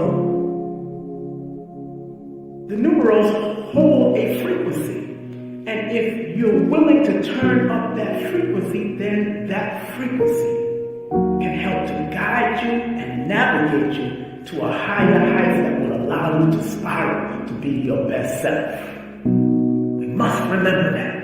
the numerals hold a frequency. And if you're willing to turn up that frequency, then that frequency can help to guide you and navigate you to a higher height that will allow you to spiral to be your best self. We must remember that.